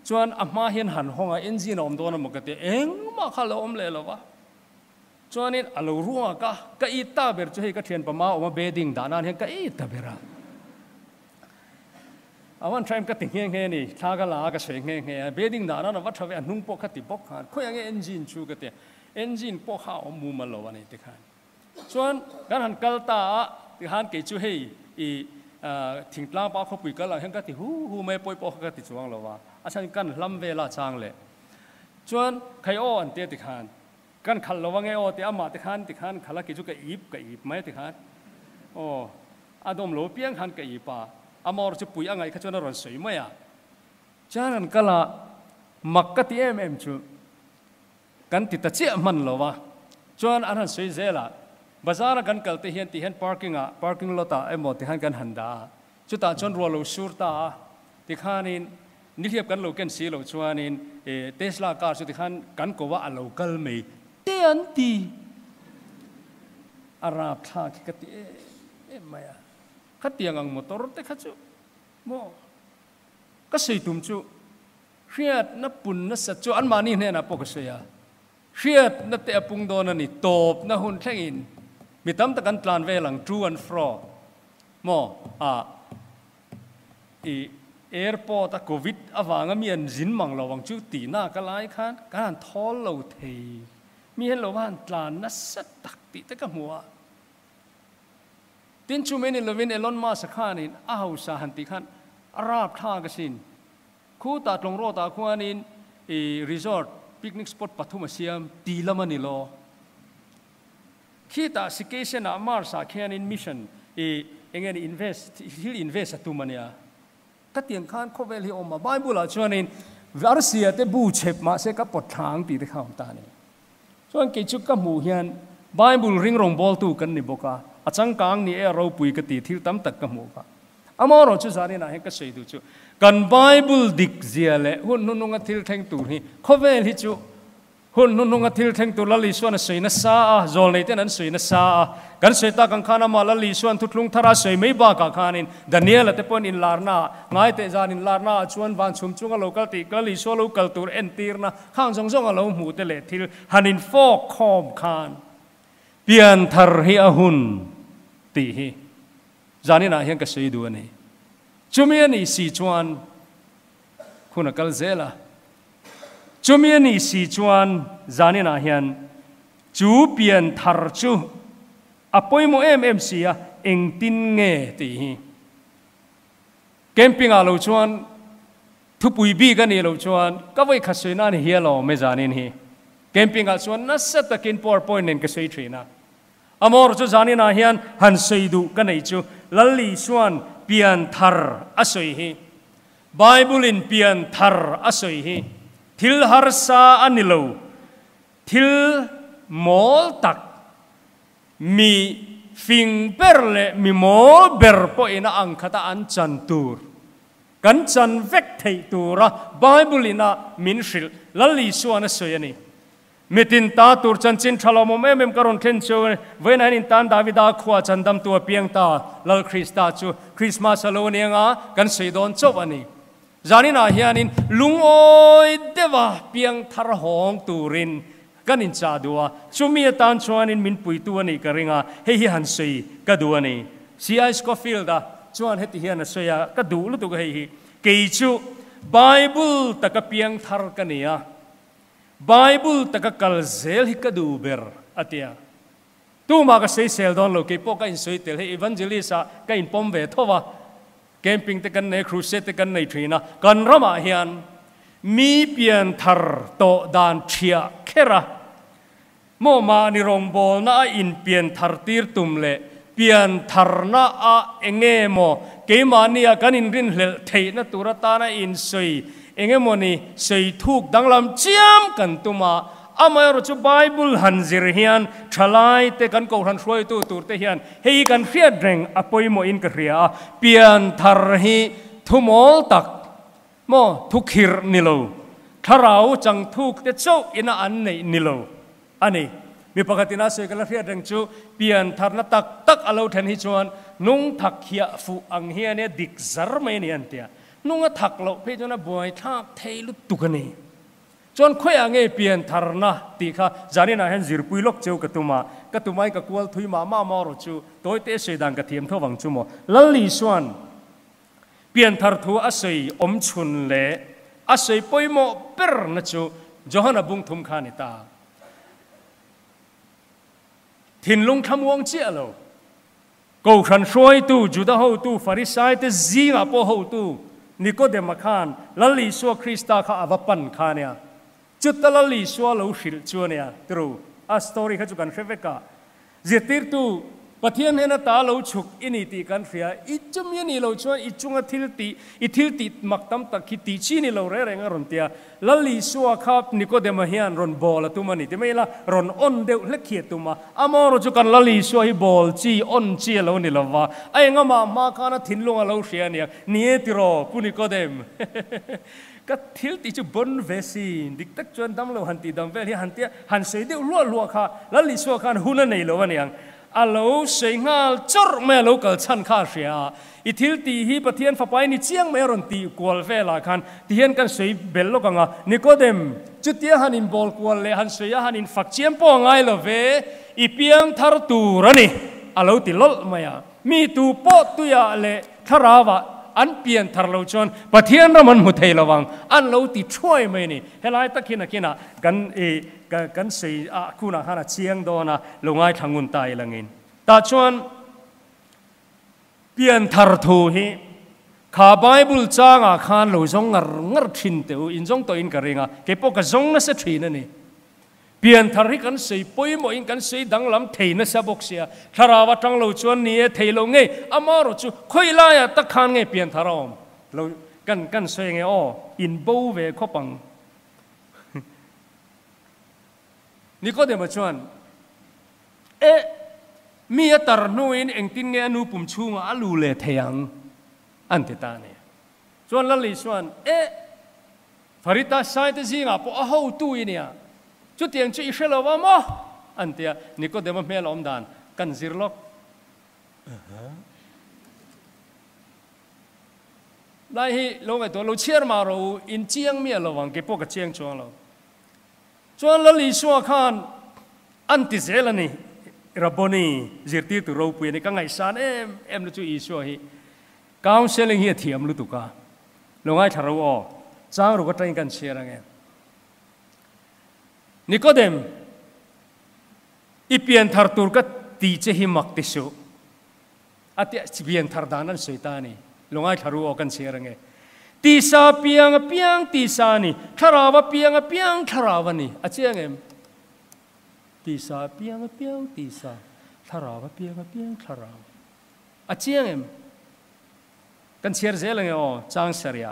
จวนอามาเห็นหันห้องเอนจินอมโดนมกเตะเองมาขลอมเลยหรอวะจวนนี้อารรัวก็อีตาเบอร์ช่วยก็เทียนประมาออกมาเบดิ้งด้านนั้นเห็นก็อีตาเบอร์อาวันทริมก็ติงเงี้ยนี่ท่าก็ลาก็เสียงเงี้ยเบดิ้งด้านนั้นวัดทวีนุ่งปกติปกขันคุยอย่างเอนจินชูก็เตะเอนจินปกข้าวมูมาลวันนี้ติขันจวนกันหันกัลตาติขันเกจูเฮอีทิ้งตลาดป้าเขาปุยกันหลังเห็นก็ติฮูไม่ปล่อยปกก็ติจวงแล้วว่าอาจารย์กันลำเวลาจางเลยจวนใครอ้อนเตะติขันกันขันระวังไงอ้อเตะอามาติขันขันละกิจุกอีบไม่ติขันโอ้อาดมโลเปียงขันกอีป่าอามอร์จะปุยอะไรขจรรย์สวยไหมอ่ะจานันก็ละมักกะติเอ็มจูกันติดตะเจี๊ยมันหรอวะจวนอันนั้นสวยเจล่ะบาซาร์กันกัลติเห็นพาร์กิ้งลอตเอ็มติหันกันหันดาจุดตาจนรัวลูสูร์ตาติขันินนี่เทียบกันโลกันสีโลชวนินเทสลาการสุดที่ขันกันก็ว่าโลกัลไม่เตียนตีอาราบท่าคิกติไม่อะขัดเตียงอังมอเตอร์เตะขัดจูโมก็ใส่ตุ้มจูเชียดนับปุ่นนับสัจจูอันมานี่เนี่ยนะปกเสียเชียดนับเตะปุ่งโดนนี่ตบนับหุ่นแท่งอินมีตั้มตะกันตลานเวลังทรูอันฟรอโมแอร์พอร์ตโควิดอวางมีอันจินมังเราวังจูตีน่าก็ไล่ขันการทอลเราเทมีเห็นเราว่าตลานนัสสัตตักติตะกมัวตินชูเมนิลวินเอลอนมาสขานินอ้าวสาหันติขันอาราบท่ากสินคู่ตาตรงโรตาคู่นินรีสอร์ทปิกนิกสปอตปัทุมเซียมตีละมันนิโลขี้ตาสิเกชันอามาร์สาแค่นินมิชชั่นเองอินเวสฮิลอินเวสตุมันเนี่ยก็เตียงขันเขาเวลีออกมาไบเบิลชวนนินวาร์เซียเตบูเชปมาเสกปดทางตีตะข้าวตานี่ส่วนกิจกรรมหมู่เฮียนไบเบิลริงรงบอลตูกันนี่บอกว่าอาจารย์กลางนี่เราปุยกติที่ตั้มตักกมูกะอามาเราจุดสารีน่ะเห็นก็ใส่ดูจูกันไบเบิลดิกเซียเล่หุ่นนุ่งกติลแทงตูนี่เขาเวลิจูหุ่นนุ่งกติลแทงตูละลิส่วนสวยนัสซาจอลเลยเท่านั้นสวยนัสซากันสวยตากังขานามาละลิส่วนทุกลุงทาราสวยไม่บ้ากังขานินดานิเอลเตปนินลาร์นาง่ายเตจานินลาร์นาชวนวันชุมจุงเรากัลติกัลลิส่วนเรากัลตูเอ็นตีร์นะข้างจงเราหมู่เตเลทิลฮันินฟอกคอมขานเปียนทาร์ฮิอาหุนตีฮีจานิน่าเห็นก็ใช้ดูนี่จุมีนี่สีจวนคุณกัลเซล่าจุมีนี่สีจวนจานิน่าเห็นจูเปียนทาร์จูอพอยโมเอ็มซีอะเอ็งตินเงตีฮีแคมปิ้งอาลูจวนทุบอุยบีกันนี่ลูจวนก็ไว้ขัดสวยนั่นเฮียเราไม่จานินฮีแคมปิ้งอาจวนนัสตะกินพาวเวอร์พอยต์นี่ก็ใช้ทรีนะอามอร์จูจานินาเฮียนหันสวยดูกันไอจูลลีชวนเปียนทาร์อสวยฮีไบเบิลินเปียนทาร์อสวยฮีทิลฮาร์ซาอันนิโลทิลมอลตักมีฟิงเปอร์เลมีมอลเบอร์ปอยน่าอังคตาอันจันตูร์กันจันเวกเทตูระไบเบิลินามินชิลลลีชวนอสวยนี่มิตินตาตูร์จันจินทลามเอ็มกรอนเทนจูเวนนินตันดาวิดาขวาจันดำตัวเปียงตาลลคริสตาจูคริสต์มาสโลเนียงากันสีดอนจบอันนี้จานินาเฮียนินลุงโอยเดวะเปียงทารหงตูริน กันอินจ่าดัวชุมีตานชวนอินมินปุยตัวนี่กระริงอ่ะเฮียหันสวยก็ดูนี่ซีไอสก็ฟิลด์อ่ะชวนเฮติเฮียนสวยก็ดูลุตุก็เฮียกิจูไบเบิลตะกะเปียงทาร์กันนี่อ่ะไบเบิลตะกะกัลเซลฮิกดูเบอร์อัตยาตู้มาก็ใช้เซลดอนโลกิโปก็อินสวยเตลให้อีวานเจลิสก็อินปอมเวทว่าแคมปิ้งตะกันในครูเซตะกันในทรีนะกันรำอาเฮียนมีเปียนทาร์โตดานเชียเคระโมมานิรองบอลน่าอินเปียนทาร์ตีร์ตุมเล่เปียนทาร์น่าเองเงโมเกมานียกันอินรินเลเทนะตุระตานะอินสวยเองเงโมนี่สวยทุกดังลำเจียมกันตุมาอามายรจูไบเบิลฮันซิรเฮียนทลายเตกันกูรันช่วยตัวเตเฮียนเฮกันเฟียดเร่งอภัยโมอินกเรียเปียนทาร์ฮีทุมอลตักโมทุกหิรนิโลถ้าเราจังทุกเตเจ้าอินาอันนี้นิโลอันนี้มีปกติน่าสวยกันแล้วเฟียดเร่งจูเปียนทาร์นักตักอโลเทนฮิจวนนุ่งถักเหียฟูอังเฮียเนี่ยดิกซาร์ไม่เนี่ยอันเตียนุ่งถักโลเพื่อจนบวยท่าเทลุตุกันนี่จนคุยอังเงเปียนทาร์นะตีค่ะจานี่นะเห็นจิรปุยลกเจ้ากระตุมากับกวลทุยมามาโรจูตัวเตะเสดังกระเทียมทวังจูโมลัลลีส่วนเปียนทาร์ทัวอาศัยอมชุนเล่อาศัยปอยโมเปิร์นะจูจฮันบุงทุมขานิตาทินลุงทำวงเจียโลกูขันช่วยตู้จุดาหูตู้ฟาริสัยเตจีงาโปหูตู้นิโคเดมาคานลัลลีสัวคริสตาข้าอวปันขาเนี่ยจุดตลัลลีสัวเราสิลชัวเนี่ยตรูอัสตอรี่เขาจุกันเฟเวกาเจติร์ตูปะเทียนเห็นตาเราฉุกอินิติกันเฟียอิจุมยันนี่เราชวนอิจุงทิลติมักตั้มตะคิติชีนี่เราเร่งอารมณ์เตียลัลลีสัวครับนิโคเดมาเฮียนรอนบอลตุมันนี่ที่ไม่ละรอนอ่อนเดวเล็กเขียตุมาอามอเราจุกันลัลลีสัวให้บอลจีอ่อนจีเรานี่ละว่าไอ้งามาคานะทิ้งลงเราเสียเนี่ยนี่ติรอปุนิโคเดมก็ทิลติจุบนเวซีดิกตักจวนดำเราหันตีดำเวลีหันเตียหันเสียเดียวลัวค่ะลัลลีสัวกันหุ่นนั่นนี่เราวันนี้อาลูเสียงาจรแม่ลูกเกิดชันข้าเสียอิทิลตีฮีปะเทียนฟ้าไปนี่เจียงไม่รอนตีกวลเวลาคันที่เห็นกันสวยเบลลูกงานิโคเดมจุดเดียหันินบอลกวลเลยหันสวยหันินฝักเจียมปองไงละเวอีเปียงทาร์ตูรันี่อาลูติลลมา呀มีตูโปตุยาเลทาราวะอันเปียนทาร์ลูชนปะเทียนเรามันมุทัยระวังอันลูติช่วยไม่นี่เฮลัยตะกินะกันสีคุณอาหารเชียงโดนะลงไอ้ทางุนตายละเงินตาชวนเปลี่ยนทาร์ทูฮีข้าไบเบิลจ้างอาคารลุยงงรทินเตออินจงตัวอินกระเริงอ่ะเก็บปกจงนั่นเสียนั่นนี่เปลี่ยนทาริกันสีปุยโมอินกันสีดังลำเทนั่นเสียบกเสียทาราวัตังลุชวนนี่เทลงไงอามารุจูคุยลายตะคานไงเปลี่ยนทารอมเรากันสวยไงอ๋ออินบูเวข้อปังนี่ก็เดี๋ยวมาชวนมีตาร์นูอินเองตินเงนูปุ่มชูงอาลูเลเทียงอันติตาเนี่ยชวนละลิชวนฟาริตาไซต์จีงอ่ะพอเอาหูตู้เนี่ยจุดเตียงจุดอิสระว่ามั้งอันเดียนี่ก็เดี๋ยวมาเมลอมดานกันซิร์ล็อกได้ฮีลงไอ้ตัวเราเชื่อมาเราอินเจียงเมียระวังเก็บพวกเจียงชวนเราชวนละลิชัวขานอันติเซลนี่รับบนี่จิตติตุเราปุยนี่ก็ไงสานเราช่วยอิชัวฮีก้าวเซลิงเฮียเทียมรู้ตุกาลงไอ้ทารุอจ้างเราก็ใจกันเชียร์ไงนิโคเดมอีเปียนทาร์ตูร์ก็ตีเจหิมักติสุอาทิตย์เปียนทาร์ดานันสุยตานี่ลงไอ้ทารุอกันเชียร์ไงตีซาเปียงตีซานี่ทาราวะเปียงทาราวะนี่อาเจียงเอ็มตีซาเปียงตีซาทาราวะเปียงทาราวะอาเจียงเอ็มกันเชียร์เจริญอ๋อจางเสีย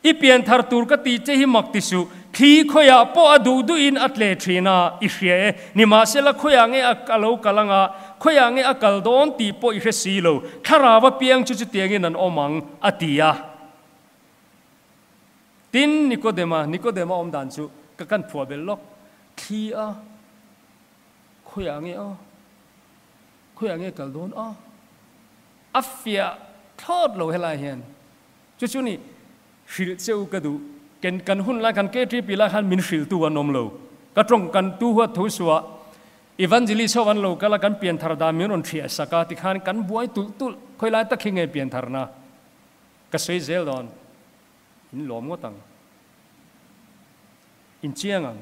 อีเปียนทาร์ตูร์ก็ตีเจหิมักติสุที่ขยะปอดูอินอัตเลทรีนาอิเชียนิมาเซลขยะเงอักเลวกลังอ่ะขยะเงอักลโดนตีปออิเชสีโลทาราวะเปียงจุดเตียงนันอมังอติยาตินนิโคเดมาอมดันจูกันผัวเบลล็อกที่ขยะเงกัลโดนอัฟเฟียทอดโลเฮลาเฮนจุนี่ฟิลเจ้ากระดูกันหุ่นละกันเกตรีปีละกันมินฟิลตัวน้มโล ก็ตรงกันตู้หัวทุสัวอีวันจิลิชวันโลก็ละกันเปลี่ยนธารดามิรุนเทียสกาติขันกันบวยตุลคอยไล่ตะคิงเงเปลี่ยนธารนาก็สวยเซลดอนอินหลอมก็ตังอินเชียงอัน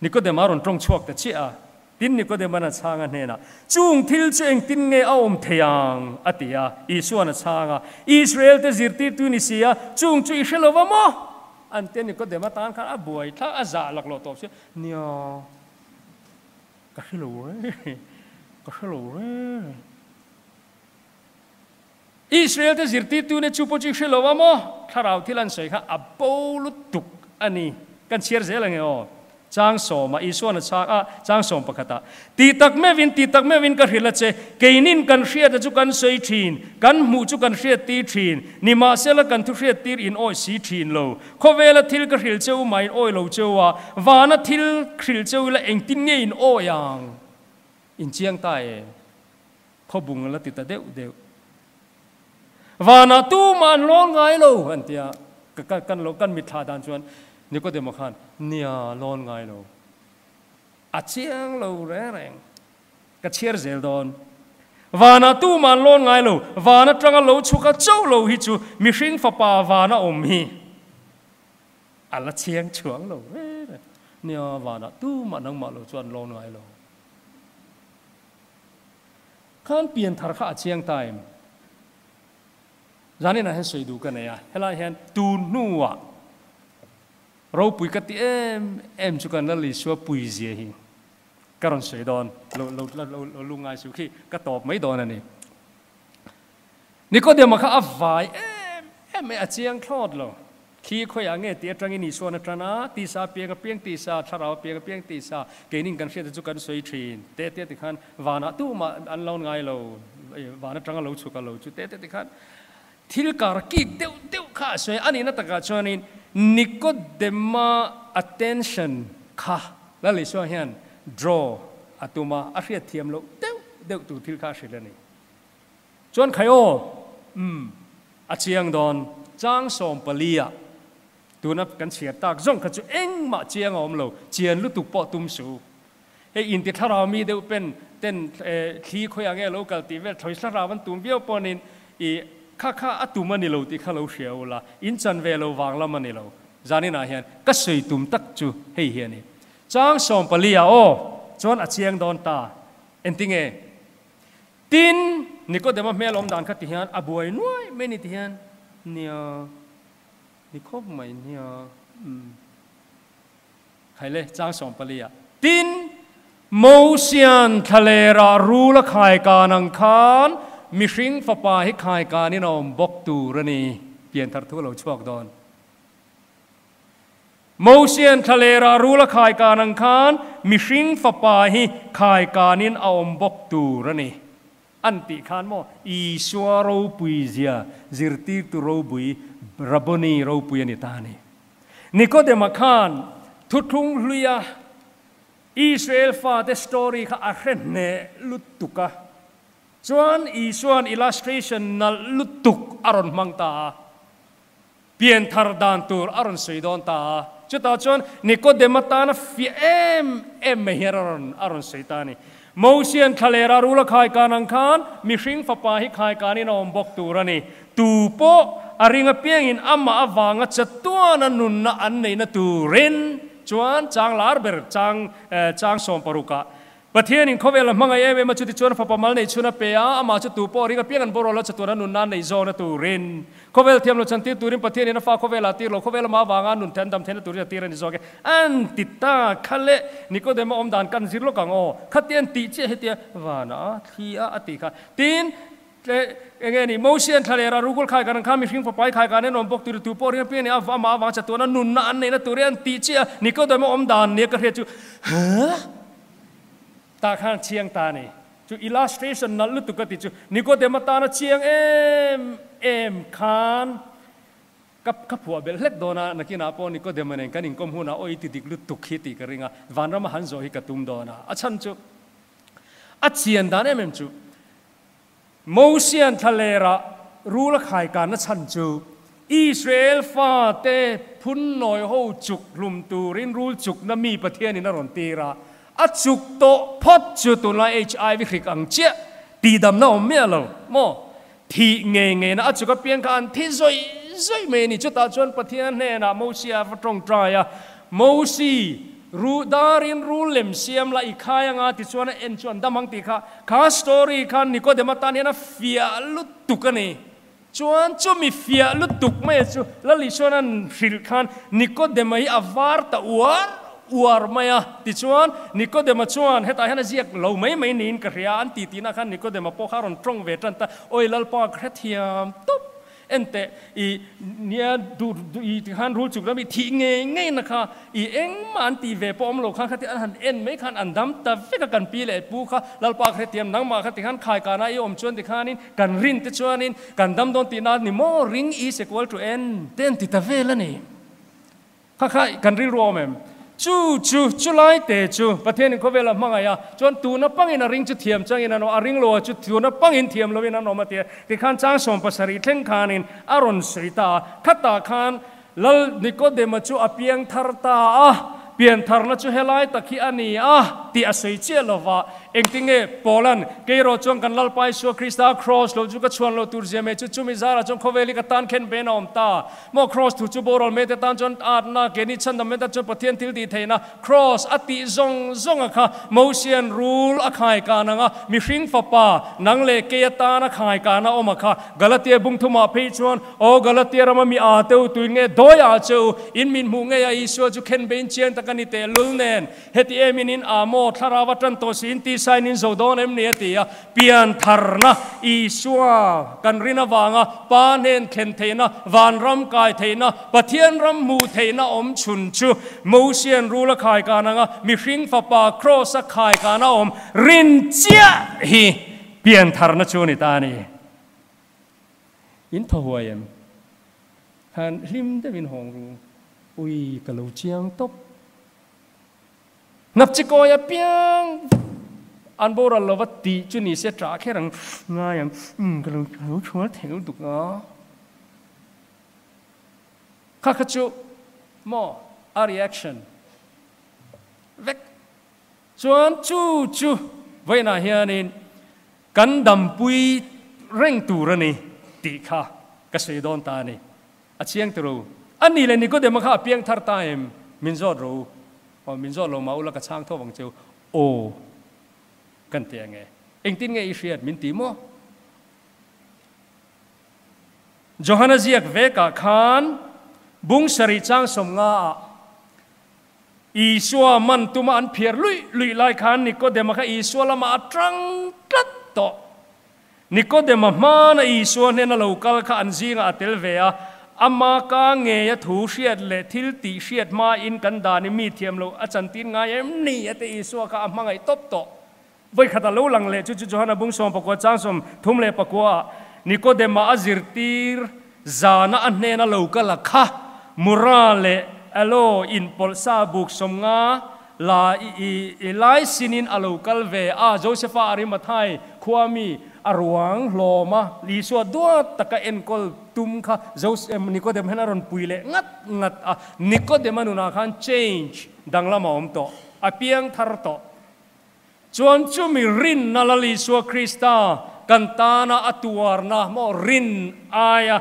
นี่ก็เดมารุนตรงชวกแต่เชี่ยตินนี่ก็เดมานาช้างอันเนนะจุงทิลเจงตินเงเอาเทียงอติยาอิสวานาช้างอิสราเอลเตจิรติตุนิเซียจุงจุอิเชลวะมออันเตนี่ก็เดมาตานกันบวยถ้าอาจาหลักโลตอบเชี่ยเนี่ยก็เชลวยก็เชลวยอิสราเอลเตจิรติตุนิจูปจิเชลวะมอถ้าเราที่ลันใส่ค่ะอับปูลุตุกอันนี้กันเชียร์เจริญเงาจางสมาอิสวานะชาจางสมปะขตาตีตักแม่วินก็หิละเจเกนินกันเชียร์จุกันเซทีนกันมูจุกันเชียร์ตีทีนนิมาเซลกันทุเชียร์ตีอินโอสีทีนโลโคเวลทิลก็หิลเจ้าไม่โอยโลเจ้าวานะทิลหิลเจ้าละเองตินเงอินโอยังอินเจียงใต้พอบุงละติดเดววานะตู้มันร้องไงโลอันเดียกันโลกันมิถาดานชวนนี่ก็เดมขันเนี่ยร้อนไงเราอาเชียงเราแรงก็เชียร์เซลดอนวานาตู้มันร้อนไงเราวานาจังเราชุกเจ้าเราฮิจูมิชิงฟ้าป่าวานาอมฮีอัลละเชียงฉวงเราเนี่ยวานาตู้มันนั่งมาเราจวนร้อนไงเราขันเปลี่ยนทาร์ข้าเชียงไต้จานี่นะเห็นสวยดูกันเนี่ยเห็นไรเห็นตูนัวเราปุยกัดเอ็มจุกันนั่นลิชัวปุยเสียหิงการันสวยดอนเราลุงไงสุขีก็ตอบไม่ดอนนี่นี่ก็เดี๋ยวมาข้าอัฟไวไม่อาเจียงคลอดหรอขี้ข่อยอย่างเงี้ยตีจังอินิส่วนนั้นนะตีซาเปียงตีซาชาเราเปียงตีซาเกนิ่งกันเสียจุกันสวยทีนเตะติขันวานะตู้มาอันเราไงเราวานะจังเราชุกันเราจุเตะติขันทิลการกีเดี๋ยวข้าสวยอันนี้นั่นตะกาชนินนิโคเดมา attention ค่ะแล้วเลยช่วยเห็น draw อัตุมาอาเรียเทียมโลเดี๋ยวตูทิลข้าเสร็จแล้วนี่จวนใครโออาเชียงดอนจางสมปลีอะตัวนับกันเฉียดตากจงขจุเอ็งมาเชียงอมโลเจียนลุตุปอตุมสูเฮอินติทารามีเดี๋ยวเป็นเต้นขี้ข่อยางเงี้ยโลกัลติเวทถอยสราวันตุมเบี้ยวปอนินอีข้าอัตุมันนี่เราที่ข้าเราเชียวละอินจันเวลวางละมันนี่เราจานี่นาเฮียนก็สวยตุ่มตักจูเฮียนี่จางสมปลีอะโอจวนอาเชียงดอนตาเอ็นติงตินนี่ก็เดี๋ยวมาเมลอมดานขัดที่เฮียนอบวยน้อยไม่นี่ที่เฮียนเนี่ยนี่ครบไหมเนี่ยใครเลยจางสมปลีอะตินโมเซียนทะเลรารูละขายกานังคานมิชิงฟ้าป่าให้ขายการนี่น้องบอกตูรณีเปลี่ยนทัดทั่วเราชวกดอนโมเซียนทะเลรารูละขายการอังคารมิชิงฟ้าป่าให้ขายการนี่เอาบอกตูรณีอันติขานโมอีสวารูปุยเซียจิรติตุรูบุยรับบนีรูปุยนิตานีนี่ก็เดมาขานทุทุงลุยาอิสราเอลฟาเตสตอรี่ข้าอัครเนลุตุกะจวนอีส่วน illustration นั่นลุตุกอารมณ์มังตาเปลี่ยนทาร์ดานตัวอารมณ์สวยดอนตาจุดตาจวนนี่ก็เดมาตานะฟิเอ็มไม่เห็นอารมณ์สวยตานี่โมเซียนทะเลรารูละขายการอังคารมิชิงฟ้าป่าให้ขายการนี่น้องบอกตัวนี่ตูโปอาริงเปียงอินอามาอวางจัดตัวนั้นนุนนะอันนี้นะตูเรนจวนจางลาร์เบอร์จางสมปรุกะประเทศนี้เขาเวลามังไงมาจุดที่ชวนฟ้าป่ามาในชุนเปียอามาจุดตูโปริงเปียงกันบรอลจัดตัวนั้นนุนนั่นในโซนตูเรนเขาเวลาเทียมเราจันทิตูรินประเทศนี้นะฟ้าเขาเวลาตีเราเขาเวลามาวางนุนแทนดำแทนตูริตีเรนในโซนอันติดตาคัลเล่นี่ก็เดมาอมดานกันซิโลกังโอขัดเตียนตีเจเหตียวานะที่อาติค่ะตีนเงี้ยนี่โมเซียนทะเลรารูกุลขายกันข้ามิชิงฟ้าป่าขายกันเนี่ยนอมบอกตูริตูโปริงเปียงนี่อาฟ้ามาวางจัดตัวนั้นนุนนั่นในนะตูเรนตีเจนี่ก็เดมาอมดานเนี่ยก็เรียกจูฮะตาข้างเชียงตานี่จู illustration นั่นลุตุกติจูนี่ก็เดมาตานะเชียงเอ็มคานกับผัวเบลเล็กโดนานักกินอาปอนี่ก็เดมาเนี่ยกันอิงคมหัวนะโอ้ยติดลุตุกฮิติกริงอ่ะวันเรามาหันโซฮิกตุมโดนาอาชันจูอาเชียนดานเอ็มจูโมเซียนทะเลระรู้ละขายการนะชันจู อิสราเอลฟ้าเตพุนหน่อยหูจุกลุมตูรินรูจุกน้ำมีประเทศนี้นรนตีระอัดจุกโตพอดจุตุลา HIV คริกอังเจตีดำน้ำเมียเราโมที่เงยนะอัดจุกเพียงกันที่ซอยเมนี่จุดตาจนประเทศเนี่ยนะโมเสียฟตรงตรายโมซีรู้ดารินรู้เล่มเสียมละอีกข้ายงาติชวนเอ็นชวนดำมังติข้าสตอรี่ขันนี่ก็เดมาตานี่นะฟิอาลุตุกันนี่ชวนจูมีฟิอาลุตุกไม่จูแล้วลิชวนันฟิลขันนี่ก็เดมาอีอวาร์ตอวาร์ไม่ติชวนนี่ก็เดมาชวนเหตุให้น่าเจียกเราไม่นินกระเรียนตีตีนะขันนี่ก็เดมาพกฮารอนตรงเวทันตาโอ้ยลัลปากระเทียมตุ๊บเอ็นเตอีเนี่ยดูอีที่ฮันรู้จุกแล้วมีที่เงยนะคะอีเอ็งมันตีเวปอมโลคันขัดที่อันเอ็นไม่ขันอันดำแต่เฟกกันปีเลยปูค่ะลัลปากเทียมนังมาขัดที่ขันขายกันนะอีอมชวนที่ขันนินกันรินที่ชวนนินกันดำโดนตีนานี่โมริงอีสอีควอลทูเอ็นเต้นติดตาเวลนี่ค่ะกันริรวมเอ็มจูไล่เตจูประเทศนี้เขาเวลามั่งไงจนตัวนับปังอินริงจุดเทียมจังอินนอริงโลจุดตัวนับปังอินเทียมโลวินนอมาเตียที่ขันจ้างส่งภาษาริเทงคานินอารอนสุริตาขัดตาขันลัลนิโคเดมาจูอเปียงทาร์ตาเปลี่ยนทาร์นัจูเฮลัยตะคีอันนี้ที่อาศัยเจลวะเองติงเอโปแลนด์เกโรจงกันลัลไปชัวคริสตาครอสโลจุกัชวนโลตูร์เจเมจุมิซาระจงเขาเวลิกตันเข็นเบนอมตาโมครอสถูจูโบรอลเมตตันจนอาดนาเกนิชันดำเมตจนปะเทียนทิลดีเทนะครอสอติซงอะค่ะโมเซียนรูลอะขายกานังมิชิงฟปานังเลเกยตานะขายกานะอมค่ะกาลาเตียบุงทุมาเพจวนโอกาลาเตียรามามีอาเตวตุยเงดอยอาเจวอินมินมุงเงยอิสวจุเข็นเบนเชียนตะกันนิเตลุลเนเฮติเอมินินอาโมทาราวตันโตสินตีไซนินโซโดนเอ็มเนียตีเปียนทาร์นะอิสวากันรินาวางปานเฮนเข็นเทนะวานรำกายเทนะปะเทียนรำมูเทนะอมชุนชูโมเซียนรูละขายกานังมิชิงฟปาครอสขายกานะอมรินเจียฮีเปียนทาร์นะชูนิตานีอินทวายมฮันลิมเดวินหงรูอุยกะลูเจียงตบนับจิโกยเปียงอันโบราณเราว่าตีจุนี่เสียจ่าแค่รังง่ายอย่างก็เราชัวร์เถวตุกเนาะข้าขจุโมอารีแอคชั่นเวกจวนจูไว้น่าเฮียนินกันดำปุยเร่งตูระนี่ตีข้ากระเสดอนตานี่อาเชียงตรูอันนี้เลยนี่ก็เดี๋ยวมาข้าเปียงทาร์ตาเอ็มมินจอดรู้มินจอดลงมาอุลกระช่างทั่ววังเจียวโอกันเตียงไงเอ็งตินไงอิเชียดมินติโมจอฮันเซียกเวกาคานบุงสริจังสมงาอีสัวมันตุมาอันเพียรลุยไลคานนี่ก็เดมาค่ะอีสัวละมาตรังตัดต่อนี่ก็เดมามานะอีสัวเนี่ยนะเราคัลค่ะอันซีงอาเตลเวียอามากังเงียถูเชียดเละทิลตีเชียดมาอินกันดานิมีเทียมเราอาจารย์ตินไงเอ็มนี่แต่อีสัวค่ะอามาไงตบต่อไว้ขัดลูลังเละจุฮันบุงสมปกวดจังสมทุ่มเละปกวานี่ก็เดมาอซิรตีร์จานะอันเนนะเราคัลค่ะมุราเละอโลอินพอลซาบุกสมงาลาอีไลซินินอโลคัลเวโจเซฟอาริมาไทยความีอรวงโลมาลีสวดดัวตะกะเอ็นกอลตุมค่ะโจเซฟนิโคเดมเฮนารอนปุยเละงัดนิโคเดมานุนาคัน change ดังละมาอมโตอเปียงทาร์โตจวนจูมีรินนาลลีสวคริสตากันตานาอตัวร์นะโมรินอายะ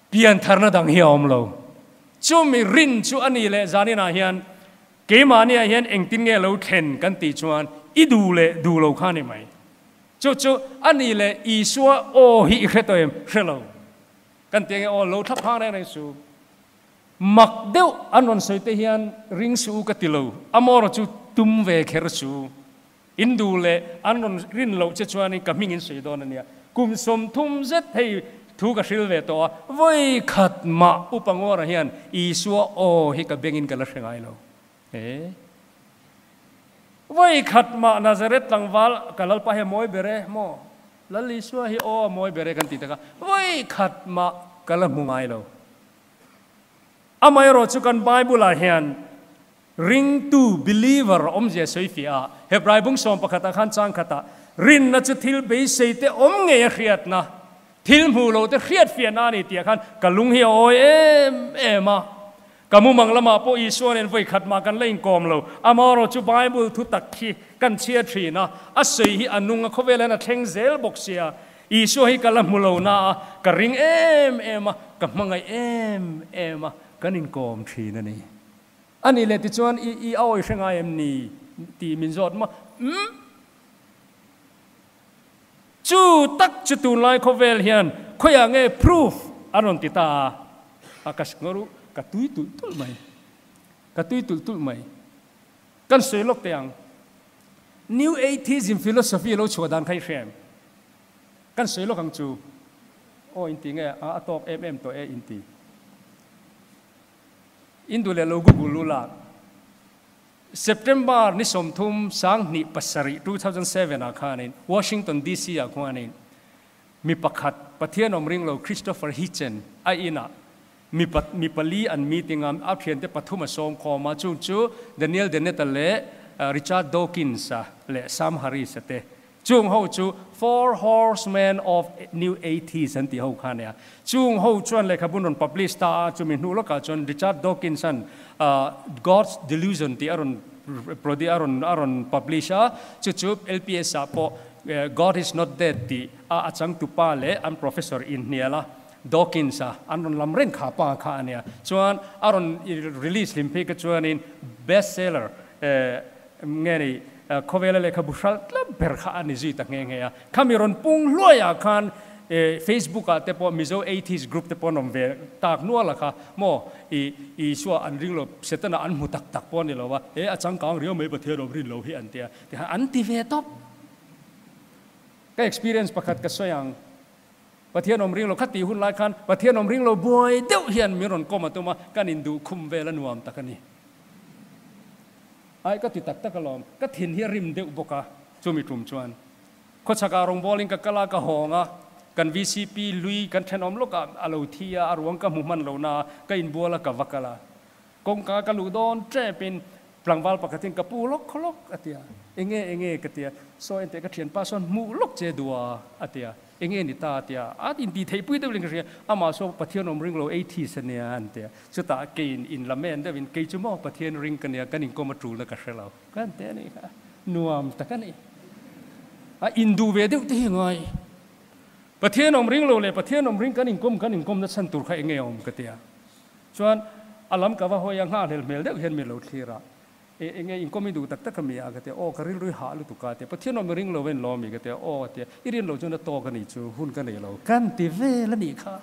เปียนทาร์นาดังเฮียอมโลจูมีรินจูอันนี้เลยจานี่นะเฮียนเกมานี่เฮียนเอ็งตินเงเราเทนกันตีจวนอีดูเลยดูเราข้านี่ไหมจูอันนี้เลยอีสัวโอฮิเขตตัวเองเชลเรากันตีเงโอเราทับพังได้ในสูมักเดียวอันวันสุดเฮียนริงสูกันตีเราอมอร์จูตุมเวเครสูอินดูเลยอันวันรินเราจะชวนนี่กับมิงินสุดโดนเนี่ยกุมสมทุมเจ็ดให้ทุกสิ่งเวตัวไว้ขัดมาอุปงอร์เฮียนอีสัวโอฮิกับเบงินกันละเสียงไอเราไว้ขัดมานาซาเรตตังวัลกัลลปะเฮมอยเบเรโมลัลลิสัวฮิโอมอยเบเรกันติตะกะไว้ขัดมากัลมุงไอเราอามายรอชุกันไบเบิลเฮียนริงตูบิลีเวอร์อมเจสอยฟิอาเฮบรายบุงสอมปะขัดขันจังขัดรินนัจทิลเบย์เซตอมเงียเขียดนะ ทิลมูโลเตเรียดเฟียนานี่เตียขันกะลุงเฮียโอเอ็มกะมุมังละมาโปอีส่วนเอ็นไว้ขัดมากันเล่นกอมเราอามารจูไบเบิลทุตักขีกันเชียทรีนะอัศยฮิอนุงเขาเวลานะเทงเซลบอกเสียอีส่วนฮิกะละมูโลนากะริงเอ็มกะมังไงเอ็มกันอินกอมทรีนั่นนี่อันนี้เลยที่ชวนอีเอาไอ้เชิงไอเอ็มนี่ตีมินจอดมาจูตักจุตูไลเขาเวลเฮียนเขาอยากเงย proof อารมณ์ติตาอากาศงรู้กระตุยตุลไหมกระตุยตุลไหมกันสวยลกเตียง New 80s in philosophy เราชัวดันใครเชื่อมกันสวยลกขังจูโอ้อินทีเงยอาตอกตัวอินทีอินดูเลโลกุกุลูลา September นี่สมทุมสังนิปัสริ2007อาคานิน Washington DC อาคานินมีประคัดประเทศนอมริงเราคริสโตเฟอร์ฮิเชนไออินะมีปลีอันมีติงามอัพเทียนเตปฐุมสมคอมาจูเดนิเอลเดเนตเล่ริชาร์ด ดอกินส์เล่ซัมฮาริสเตจุงฮูจู Four Horsemen of New 80s สันติฮูคาเนี่ยจุงฮูจวนเลยครับบุญนนพับลิสตาจุมินูลกาจวนริชาร์ด ดอกินสันGod's Delusion ที่อรุณโปรดิอรุณพับลิชจู LPS พอGod is not dead ที่อาจารย์ตุปาเล่อัน professor in เนี่ยละดอกินส์อันนั้นลำเร่งขาป้าขาเนี่ยชวนอรุณ release ลิมพิกชวนin best seller เงี้ยนี่เขาเวลาเลยครับบุษราลเบิร์ขาอันนี้จีตักเงี้ยข้ามีรอนปุ่งลอยอาคาร Facebook อะแต่พอมิโซ 80s group แต่พอนอมเวตากนัวละค่ะโมอีชัวอันริงเราเสร็จแล้วอันมุตักปอนนี่เราว่าอาจารย์กางเรียวไม่ประเทศเราริงเราเฮียอันเดียแต่อันที่เวทบก็ experience ประคัดกับสยังประเทศนอมริงเราคัดตีหุ่นหลายคันประเทศนอมริงเราบ่อยเดียวเฮียนมีรอนก็มาตัวมากันอินดูคุมเวลนวมตะกันนี่ไอ้ก็ติดตักตะกลอมก็ถิ่นเฮียริมเดียวบกะจูมีทุ่มชวนโคชการงบอลิงกับกะลากะหองะกัน VCP ลุยกันแทนอมโลกอาลูทียอารวงกับมุมันเหล่านาก็อินบัวละกับวักละกงกากะลูดอนเจเป็นพลังวาลปกติกับปูลกขลกอเตียเองกเตียโซเอนเตกเทียนป้าส่วนมูลกเจดัวอเตียเองนิตาเตียอาดินดีเทปุยเดวิงเรียอามาโซปะเทียนอมริงโล80เนียอันเตียสุดตาเกนอินละเมนเดวินเกจุมอปะเทียนริงกันเนี่ยกันอินโกมาจูละกับเชลากันเตนี่ค่ะนัวมตะกันนี่อินดูเวเดที่ยังไงประเทศนอมริงโลเลยประเทศนอมริงกันอินกมนั่นสันตุรขัยเงี้ยอมกเตียชวนอลัมกับว่าหอยังหาเดลเมลเดเห็นเมลโลทีระเองอินก็ไม่ดูตักตะขมีอากเตียโอ้กริลรุยหาลุตุกาเตียประเทศนอมริงโลเวนลอมีกเตียโอ้เตียอิรินโลจนโตกันอีจูหุ่นกันอีโลกันติเวละนี่ค่ะ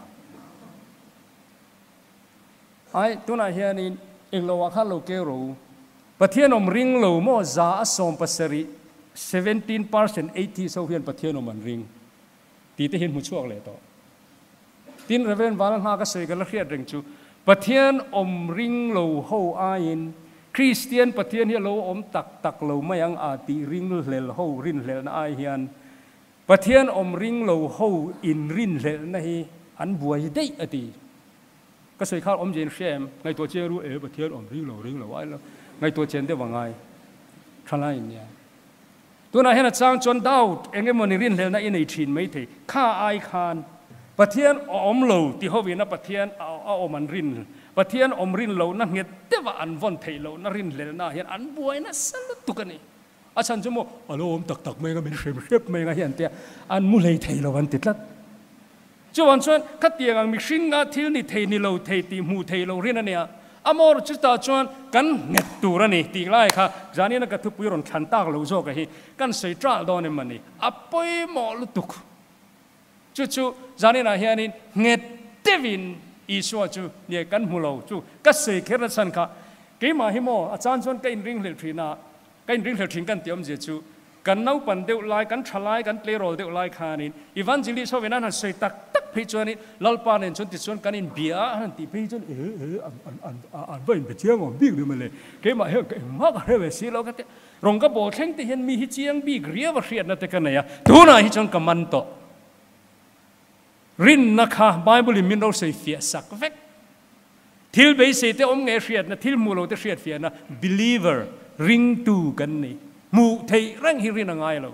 ไอ้ตัวนั้นเฮียนี่เองโลว่าข้าโลเกโรประเทศนอมริงโลโมซาสอมปัสริ17% 80 so เฮียนประเทศนอมริงตีเตเห็นมุช่วงเลยต่อทีนเรเวนวาลังฮาก็เสกกันละเคียดเรื่องจูประเทศอมริงโลโฮอายินคริสเตียนประเทศเฮียโลอมตักโลไม่ยังอาติริงเลลโฮรินเลลนาอาเฮียนประเทศอมริงโลโฮอินรินเลลนะฮีอันบวยได้อดีก็เสกข้าวอมเจนเชมไงตัวเจรู้ประเทศอมริงโลไว้แล้วไงตัวเจนได้ว่าไงทลายเนี่ยตัวนั้นเห็นอาจารย์จนดาวเองมันรินเลลนะอินไอชินไม่ถี่ข้าไอคานประเทศอมโลที่เขาวินาประเทศเอามันรินประเทศอมรินโลนั่งเงียแต่ว่าอันวันเทโลนั่งรินเลนะเห็นอันบวยนะสนุกตุกันนี่อาจารย์จะบอกอารมณ์ตักไม่ก็เป็นเชฟไม่ก็เห็นแต่อันมุเลยเทโลวันติดละจวนส่วนขัดเตียงมีสิ่งอาทิตย์นี่เทนิโลเทตีมูเทโลรินเนี่ยอามอร์จุดตาจวนกันเงียตัวนี่ตีไล่ค่ะจานี่นักทุบปุยรอนขันตากโลโจกันฮีกันใส่ตราดอนมันนี่อัปไปหมอลุตุกจู่ๆจานี่นะเฮียนี่เงียเตวินอีสวจูเนี่ยกันมูโลจู่ก็เสกเฮรัสันค่ะเกี่ยมาฮิโมอาจารย์ส่วนกันริงเลทรีน่ากันริงเลทรีกันเตียมเจจู่กันน้าปันเดียวไล่กันทลายกันเปลี่ยนโรลเดียวไล่ขานินอีวันจิลิชอบเวนันหันใส่ตักพี่จวนนี่ลลปานินจนติดจวนกันอินเบียหันติพี่จวนอันเป็นเชียงอ๋อบิ๊กดูมาเลยเกี่ยมาเฮ้ยมากอะไรเวสิเราก็เตะรงก็บอกเช่นที่เห็นมีฮิเชียงบิ๊กเรียบเรียนนั่นแต่กันเนี่ยตัวน่ะฮิจวนกับมันโตรินนะคะไบเบิลมินเราใส่เฟียสักเวกทิลเบสเตอมเงเรียดนะทิลมูโลเตเรียดเฟียนะ believer ริงตูกันนี่มูเทรังฮิรินังไงเรา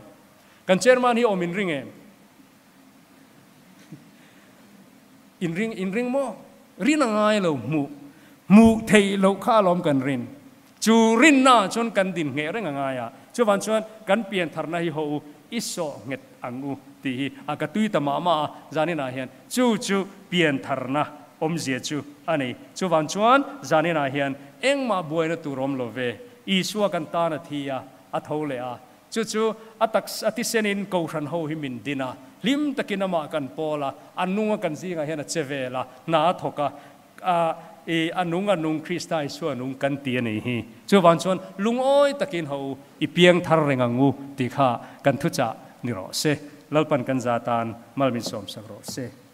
กันเชอร์มันฮิโอมินริงเอง in ring mo rin angai lo mu thei lo kha lom kan rin chu rin na chon kan din nge reng angaya chu van chuan kan pian tharna hi ho iso nget angu ti aka tui tama ma zanina hian chu pian tharna om zia chu ani chu van chuan zanina hian engma buaina turom lo ve isua kan ta na thia a thole a chu atak atisenin ko ran ho hi min dina lim takinama kan pola anunga kan zinga hian a chevela na thoka anung Krista isu anung kan ti ani hi chu van chuan lungoi takin ho ipiang thar rengangu ti kha kan thu cha ni ro se lalpan kan zatan malmin som sakro se